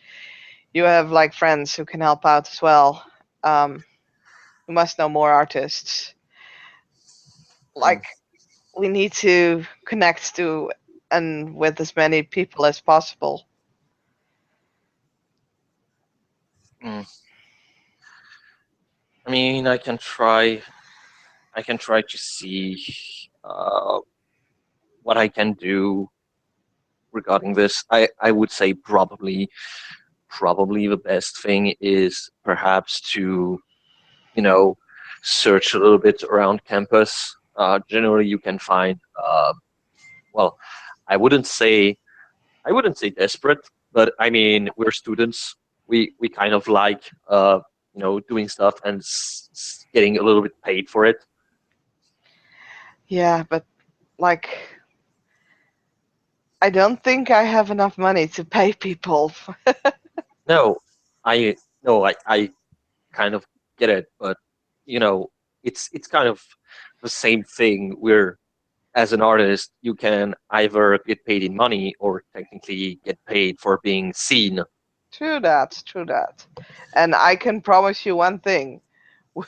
you have like friends who can help out as well, you must know more artists. Mm, Like we need to connect to and with as many people as possible. mm. I mean, I can try. I can try to see what I can do regarding this. I would say probably the best thing is perhaps to, you know, search a little bit around campus. Generally, you can find, well, I wouldn't say I wouldn't say desperate, but I mean we're students. We kind of like doing stuff and getting a little bit paid for it. Yeah, but like I don't think I have enough money to pay people. No, I no, I kind of get it, but you know, it's kind of the same thing. Where as an artist, you can either get paid in money or technically get paid for being seen. True that, true that. And I can promise you one thing.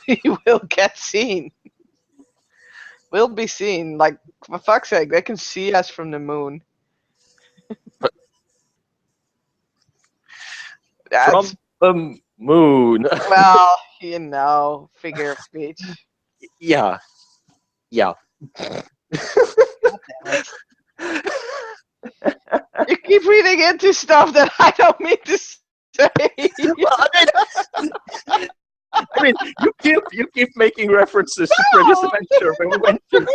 We will get seen. We'll be seen. Like, for fuck's sake, they can see us from the moon. But That's, from the moon. well, figure of speech. Yeah, yeah. God damn it. You keep reading into stuff that I don't mean to say. Well, I mean, you keep making references to previous adventure when we went to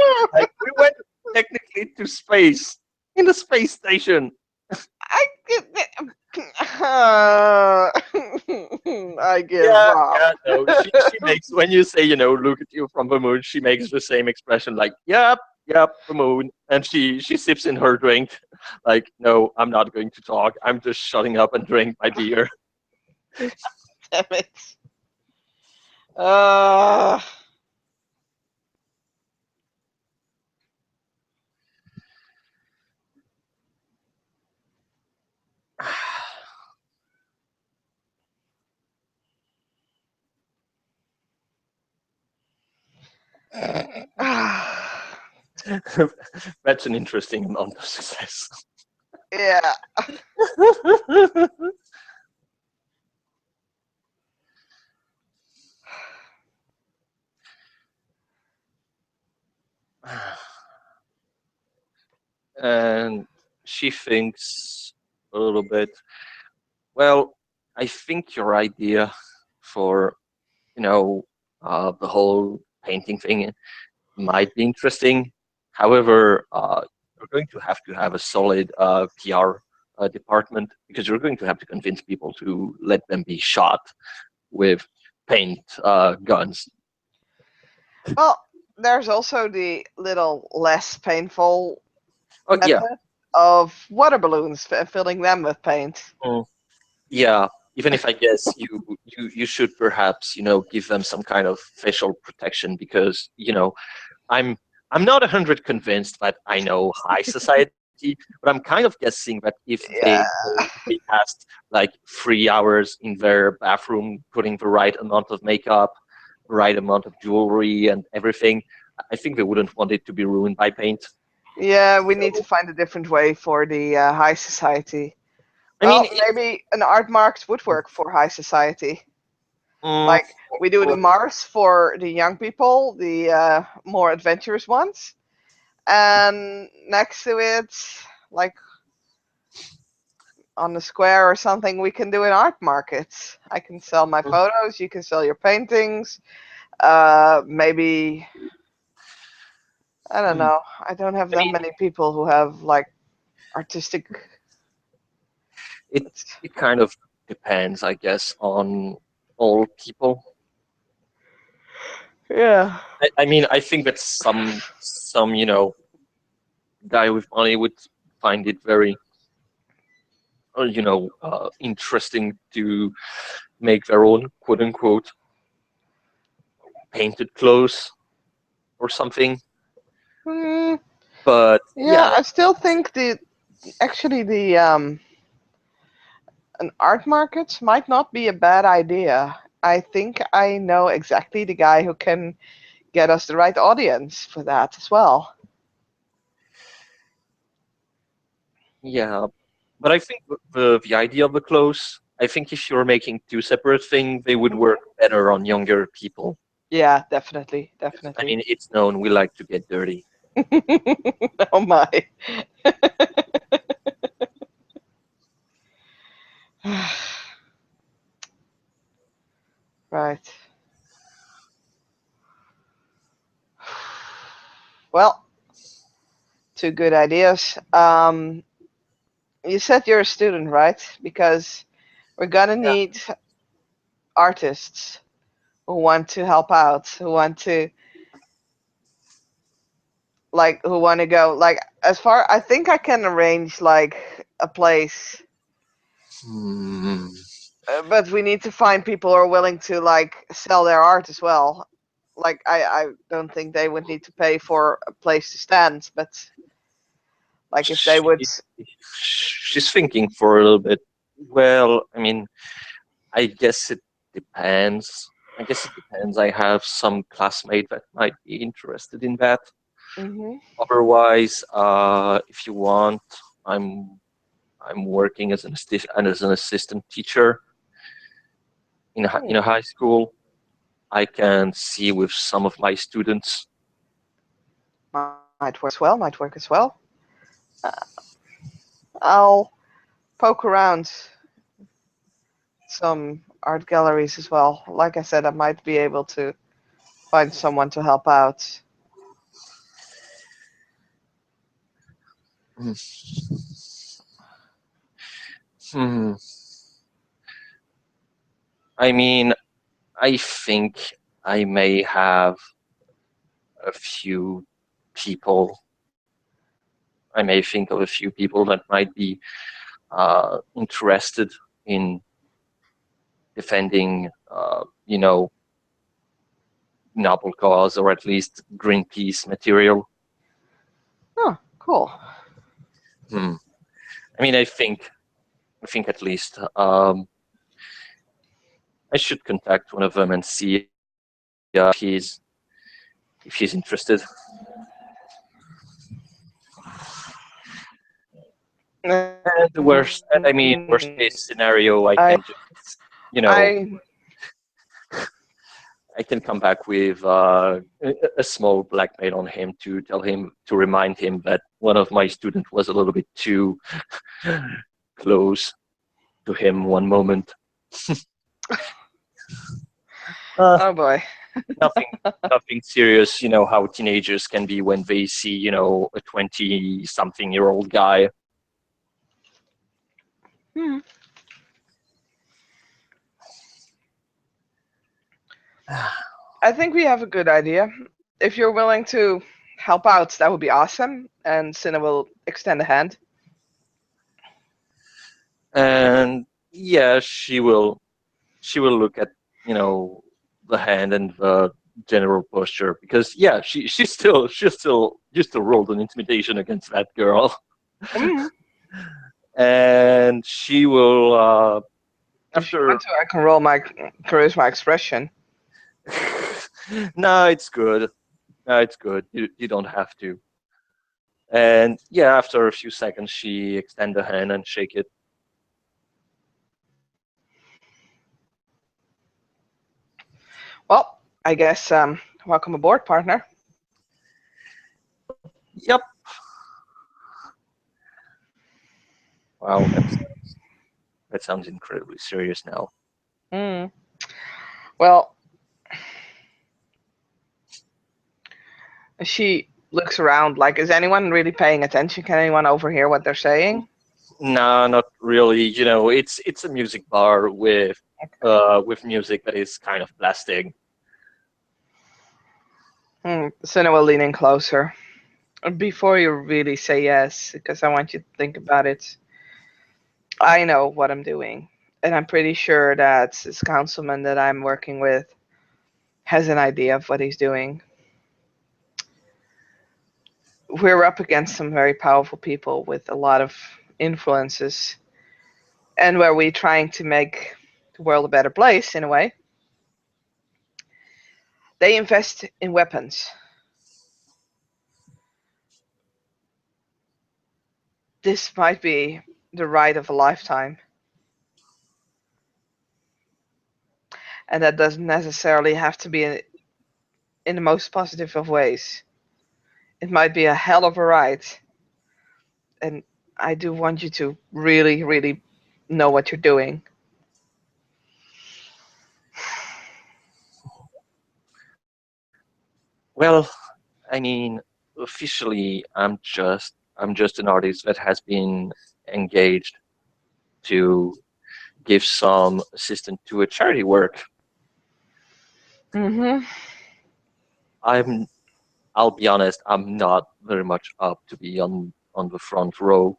we went technically to space in the space station. I, I give Yeah, up. yeah, no. She makes when you say look at you from the moon, she makes the same expression like yep, yep, the moon, and she sips in her drink like no, I'm not going to talk. I'm just shutting up and drink my beer. Damn it. Uh, That's an interesting amount of success. yeah. And she thinks a little bit. Well, I think your idea for you know the whole painting thing might be interesting. However, you're going to have a solid PR department because you're going to have to convince people to let them be shot with paint guns. Well, there's also the little less painful Oh yeah, method of water balloons, filling them with paint. mm, yeah. Even if I guess you should perhaps give them some kind of facial protection because I'm I'm not 100 convinced that I know high society, but I'm kind of guessing that if Yeah. they passed like 3 hours in their bathroom putting the right amount of makeup, the right amount of jewelry and everything, I think they wouldn't want it to be ruined by paint. Yeah, we need to So, find a different way for the high society. I mean, Well, maybe an art marks would work for high society. mm, Like we do the Mars for the young people, the more adventurous ones, and next to it, like on the square or something, we can do an art market. I can sell my photos, you can sell your paintings. Maybe I don't mm, know. I don't have I that mean, many people who have like artistic. it it kind of depends, I guess, on all people. Yeah. I mean, I think that some guy with money would find it very interesting to make their own quote unquote painted clothes or something. Mm, But yeah, yeah, I still think the an art market might not be a bad idea. I think I know exactly the guy who can get us the right audience for that as well. yeah. But I think the idea of the clothes, I think if you're making two separate things, they would Mhm. work better on younger people. Yeah, definitely, I definitely. mean, it's known we like to get dirty. Oh my. Right. Well, two good ideas. you said you're a student, right? Because we're gonna Yeah. need artists who want to help out, who want to who want to go as far. I think I can arrange a place, Hmm. but we need to find people who are willing to sell their art as well. I don't think they would need to pay for a place to stand, but if they would. She, she's thinking for a little bit. Well, I mean, I guess it depends. I guess it depends. I have some classmate that might be interested in that. Hmm. Otherwise, if you want, I'm I'm working as as an assistant teacher in a high school. I can see with some of my students. Might work as well. Might work as well. Uh, I'll poke around some art galleries as well. Like I said, I might be able to find someone to help out. Hmm. Hmm. I mean, I think I may have a few people. I may think of a few people that might be interested in defending, noble cause or at least Greenpeace material. Oh, cool. Hmm. I mean, I think at least I should contact one of them and see if he's interested. And I mean, worst case scenario, I can just, you know, I I can come back with a small blackmail on him to tell him to remind him that one of my students was a little bit too close to him one moment. Uh, oh boy. nothing, nothing serious. You know how teenagers can be when they see, a 20-something-year-old guy. Hmm. I think we have a good idea. If you're willing to help out, that would be awesome. And Cinna will extend a hand. And yeah, she will look at the hand and the general posture because yeah, she still rolled an intimidation against that girl. Mm. And she will If you after want to, I can roll my charisma expression. no, it's good. No, it's good. You don't have to. And yeah, after a few seconds, she extend the hand and shake it. Well, I guess welcome aboard, partner. Yep. Wow, that sounds incredibly serious now. Mm. Well, she looks around like, is anyone really paying attention? Can anyone overhear what they're saying? No, not really. It's a music bar with music that is kind of blasting. Cinna will lean in closer. Before you really say yes, because I want you to think about it, I know what I'm doing. And I'm pretty sure that this councilman that I'm working with has an idea of what he's doing. We're up against some very powerful people with a lot of influences, and where we're trying to make the world a better place in a way. They invest in weapons. This might be the ride of a lifetime, and that doesn't necessarily have to be in the most positive of ways. It might be a hell of a ride, and I do want you to really, really know what you're doing. Well, I mean, officially, I'm just an artist that has been engaged to give some assistance to a charity work. Mhm. I'm I'll be honest, I'm not very much up to be on the front row,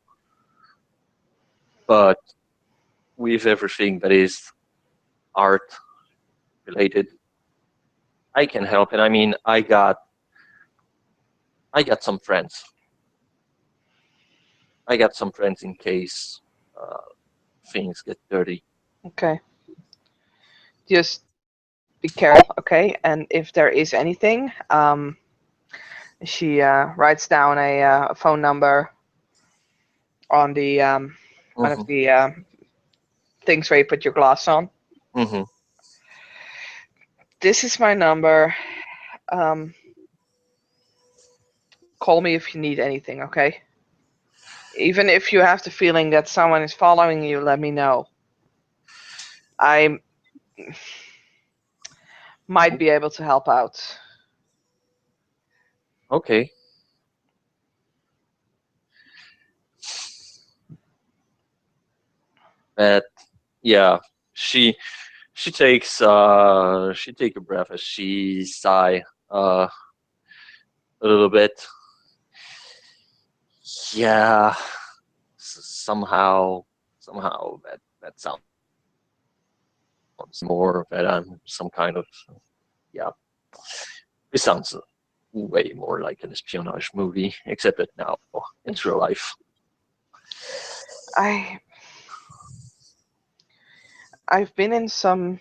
but with everything that is art related, I can help. And I mean, I got some friends. I got some friends in case uh, things get dirty. Okay. Just be careful, okay? And if there is anything, she writes down a phone number on the one of Hmm. the things where you put your glass on. Hmm. This is my number. Um, call me if you need anything, okay? Even if you have the feeling that someone is following you, let me know. I might be able to help out. Okay, but yeah, she she take a breath as she sigh uh, a little bit. Yeah, somehow that sounds more that I'm some kind of yeah. It sounds way more like an espionage movie, except that now it's real life. I I've been in some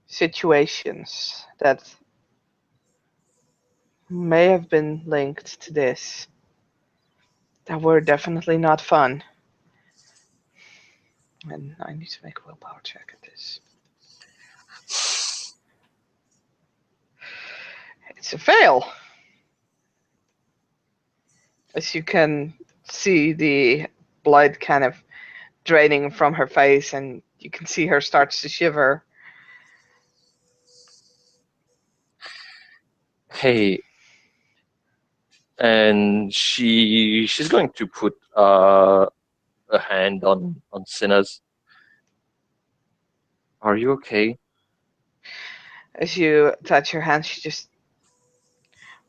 situations that may have been linked to this that were definitely not fun. And I need to make a willpower check at this. It's a fail. As you can see the blood kind of draining from her face, and you can see her starts to shiver. Hey, and she's going to put a hand on Sinna's. Are you okay? As you touch her hand, she just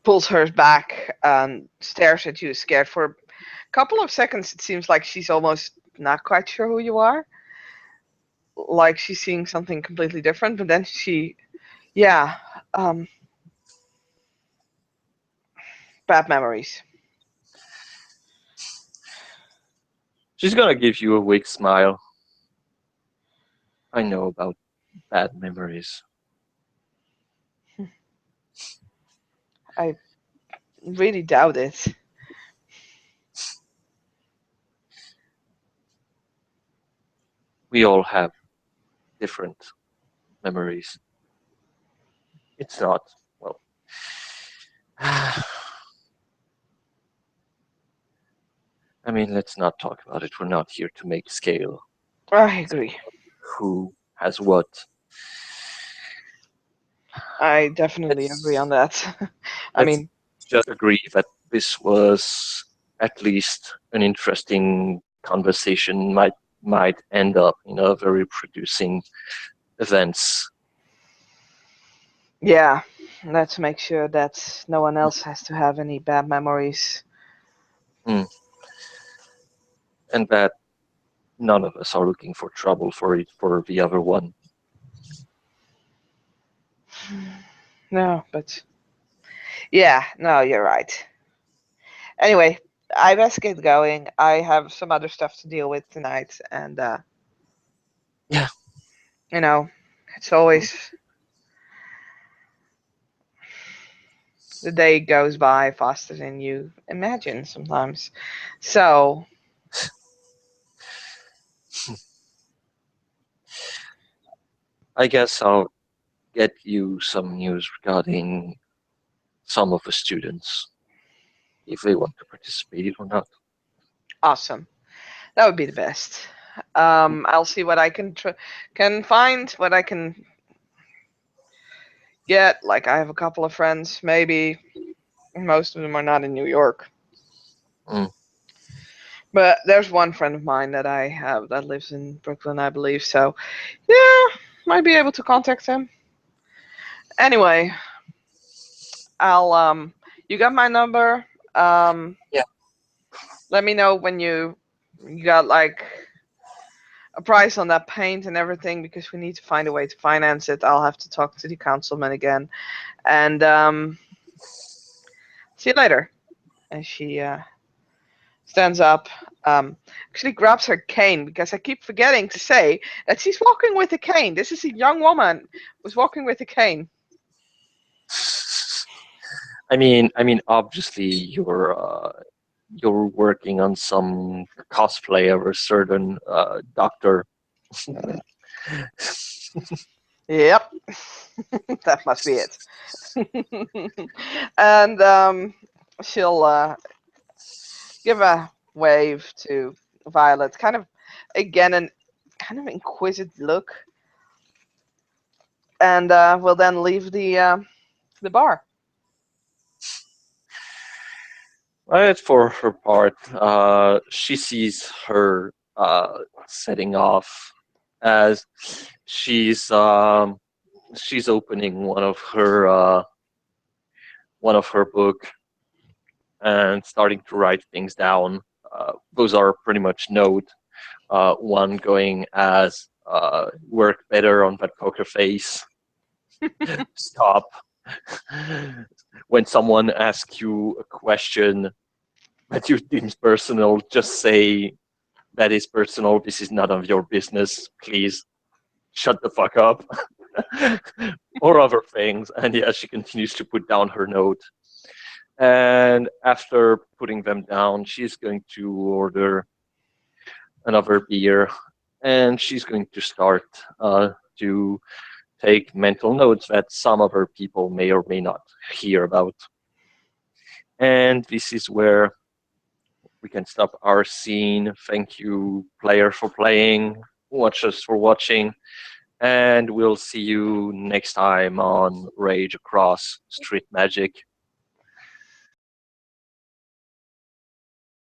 pulls hers back and stares at you, scared. For a couple of seconds, it seems like she's almost not quite sure who you are, like she's seeing something completely different. But then yeah, um, bad memories. She's gonna give you a weak smile. I know about bad memories. I really doubt it. We all have different memories. It's not well. I mean, let's not talk about it. We're not here to make scale I agree. who has what. I definitely agree on Let's that. I let's mean, just agree that this was at least an interesting conversation. Might end up in a very producing events. yeah, let's make sure that no one else has to have any bad memories. Mm. And that none of us are looking for trouble for it for the other one. No, but yeah, no, you're right. Anyway, I best get going. I have some other stuff to deal with tonight, and Yeah. you know, it's always the day goes by faster than you imagine sometimes. So, I guess I'll get you some news regarding some of the students if they want to participate or not. awesome. That would be the best. I'll see what I can find, what I can get. Like I have a couple of friends, maybe most of them are not in New York. Mm. But there's one friend of mine that I have that lives in Brooklyn, I believe. So, yeah, might be able to contact him. Anyway, I'll you got my number. Um, Yeah. let me know when you got like a price on that paint and everything because we need to find a way to finance it. I'll have to talk to the councilman again. And see you later. And she stands up, actually grabs her cane because I keep forgetting to say that she's walking with a cane. This is a young woman who's walking with a cane. Obviously, you're working on some cosplay of a certain doctor. Yep, that must be it. And she'll give a wave to Violet, kind of again an kind of inquisitive look, and will then leave the bar. Right, for her part, she sees her setting off as she's um, she's opening one of her book and starting to write things down. Those are pretty much note. One going as work better on that poker face. Stop. When someone asks you a question that you deem personal, just say that is personal. This is none of your business. Please shut the fuck up. Or other things. And yeah, she continues to put down her note. And after putting them down, she's going to order another beer, and she's going to start to take mental notes that some other people may or may not hear about. And this is where we can stop our scene. Thank you, player, for playing, watchers for watching, and we'll see you next time on Rage Across Street Magic.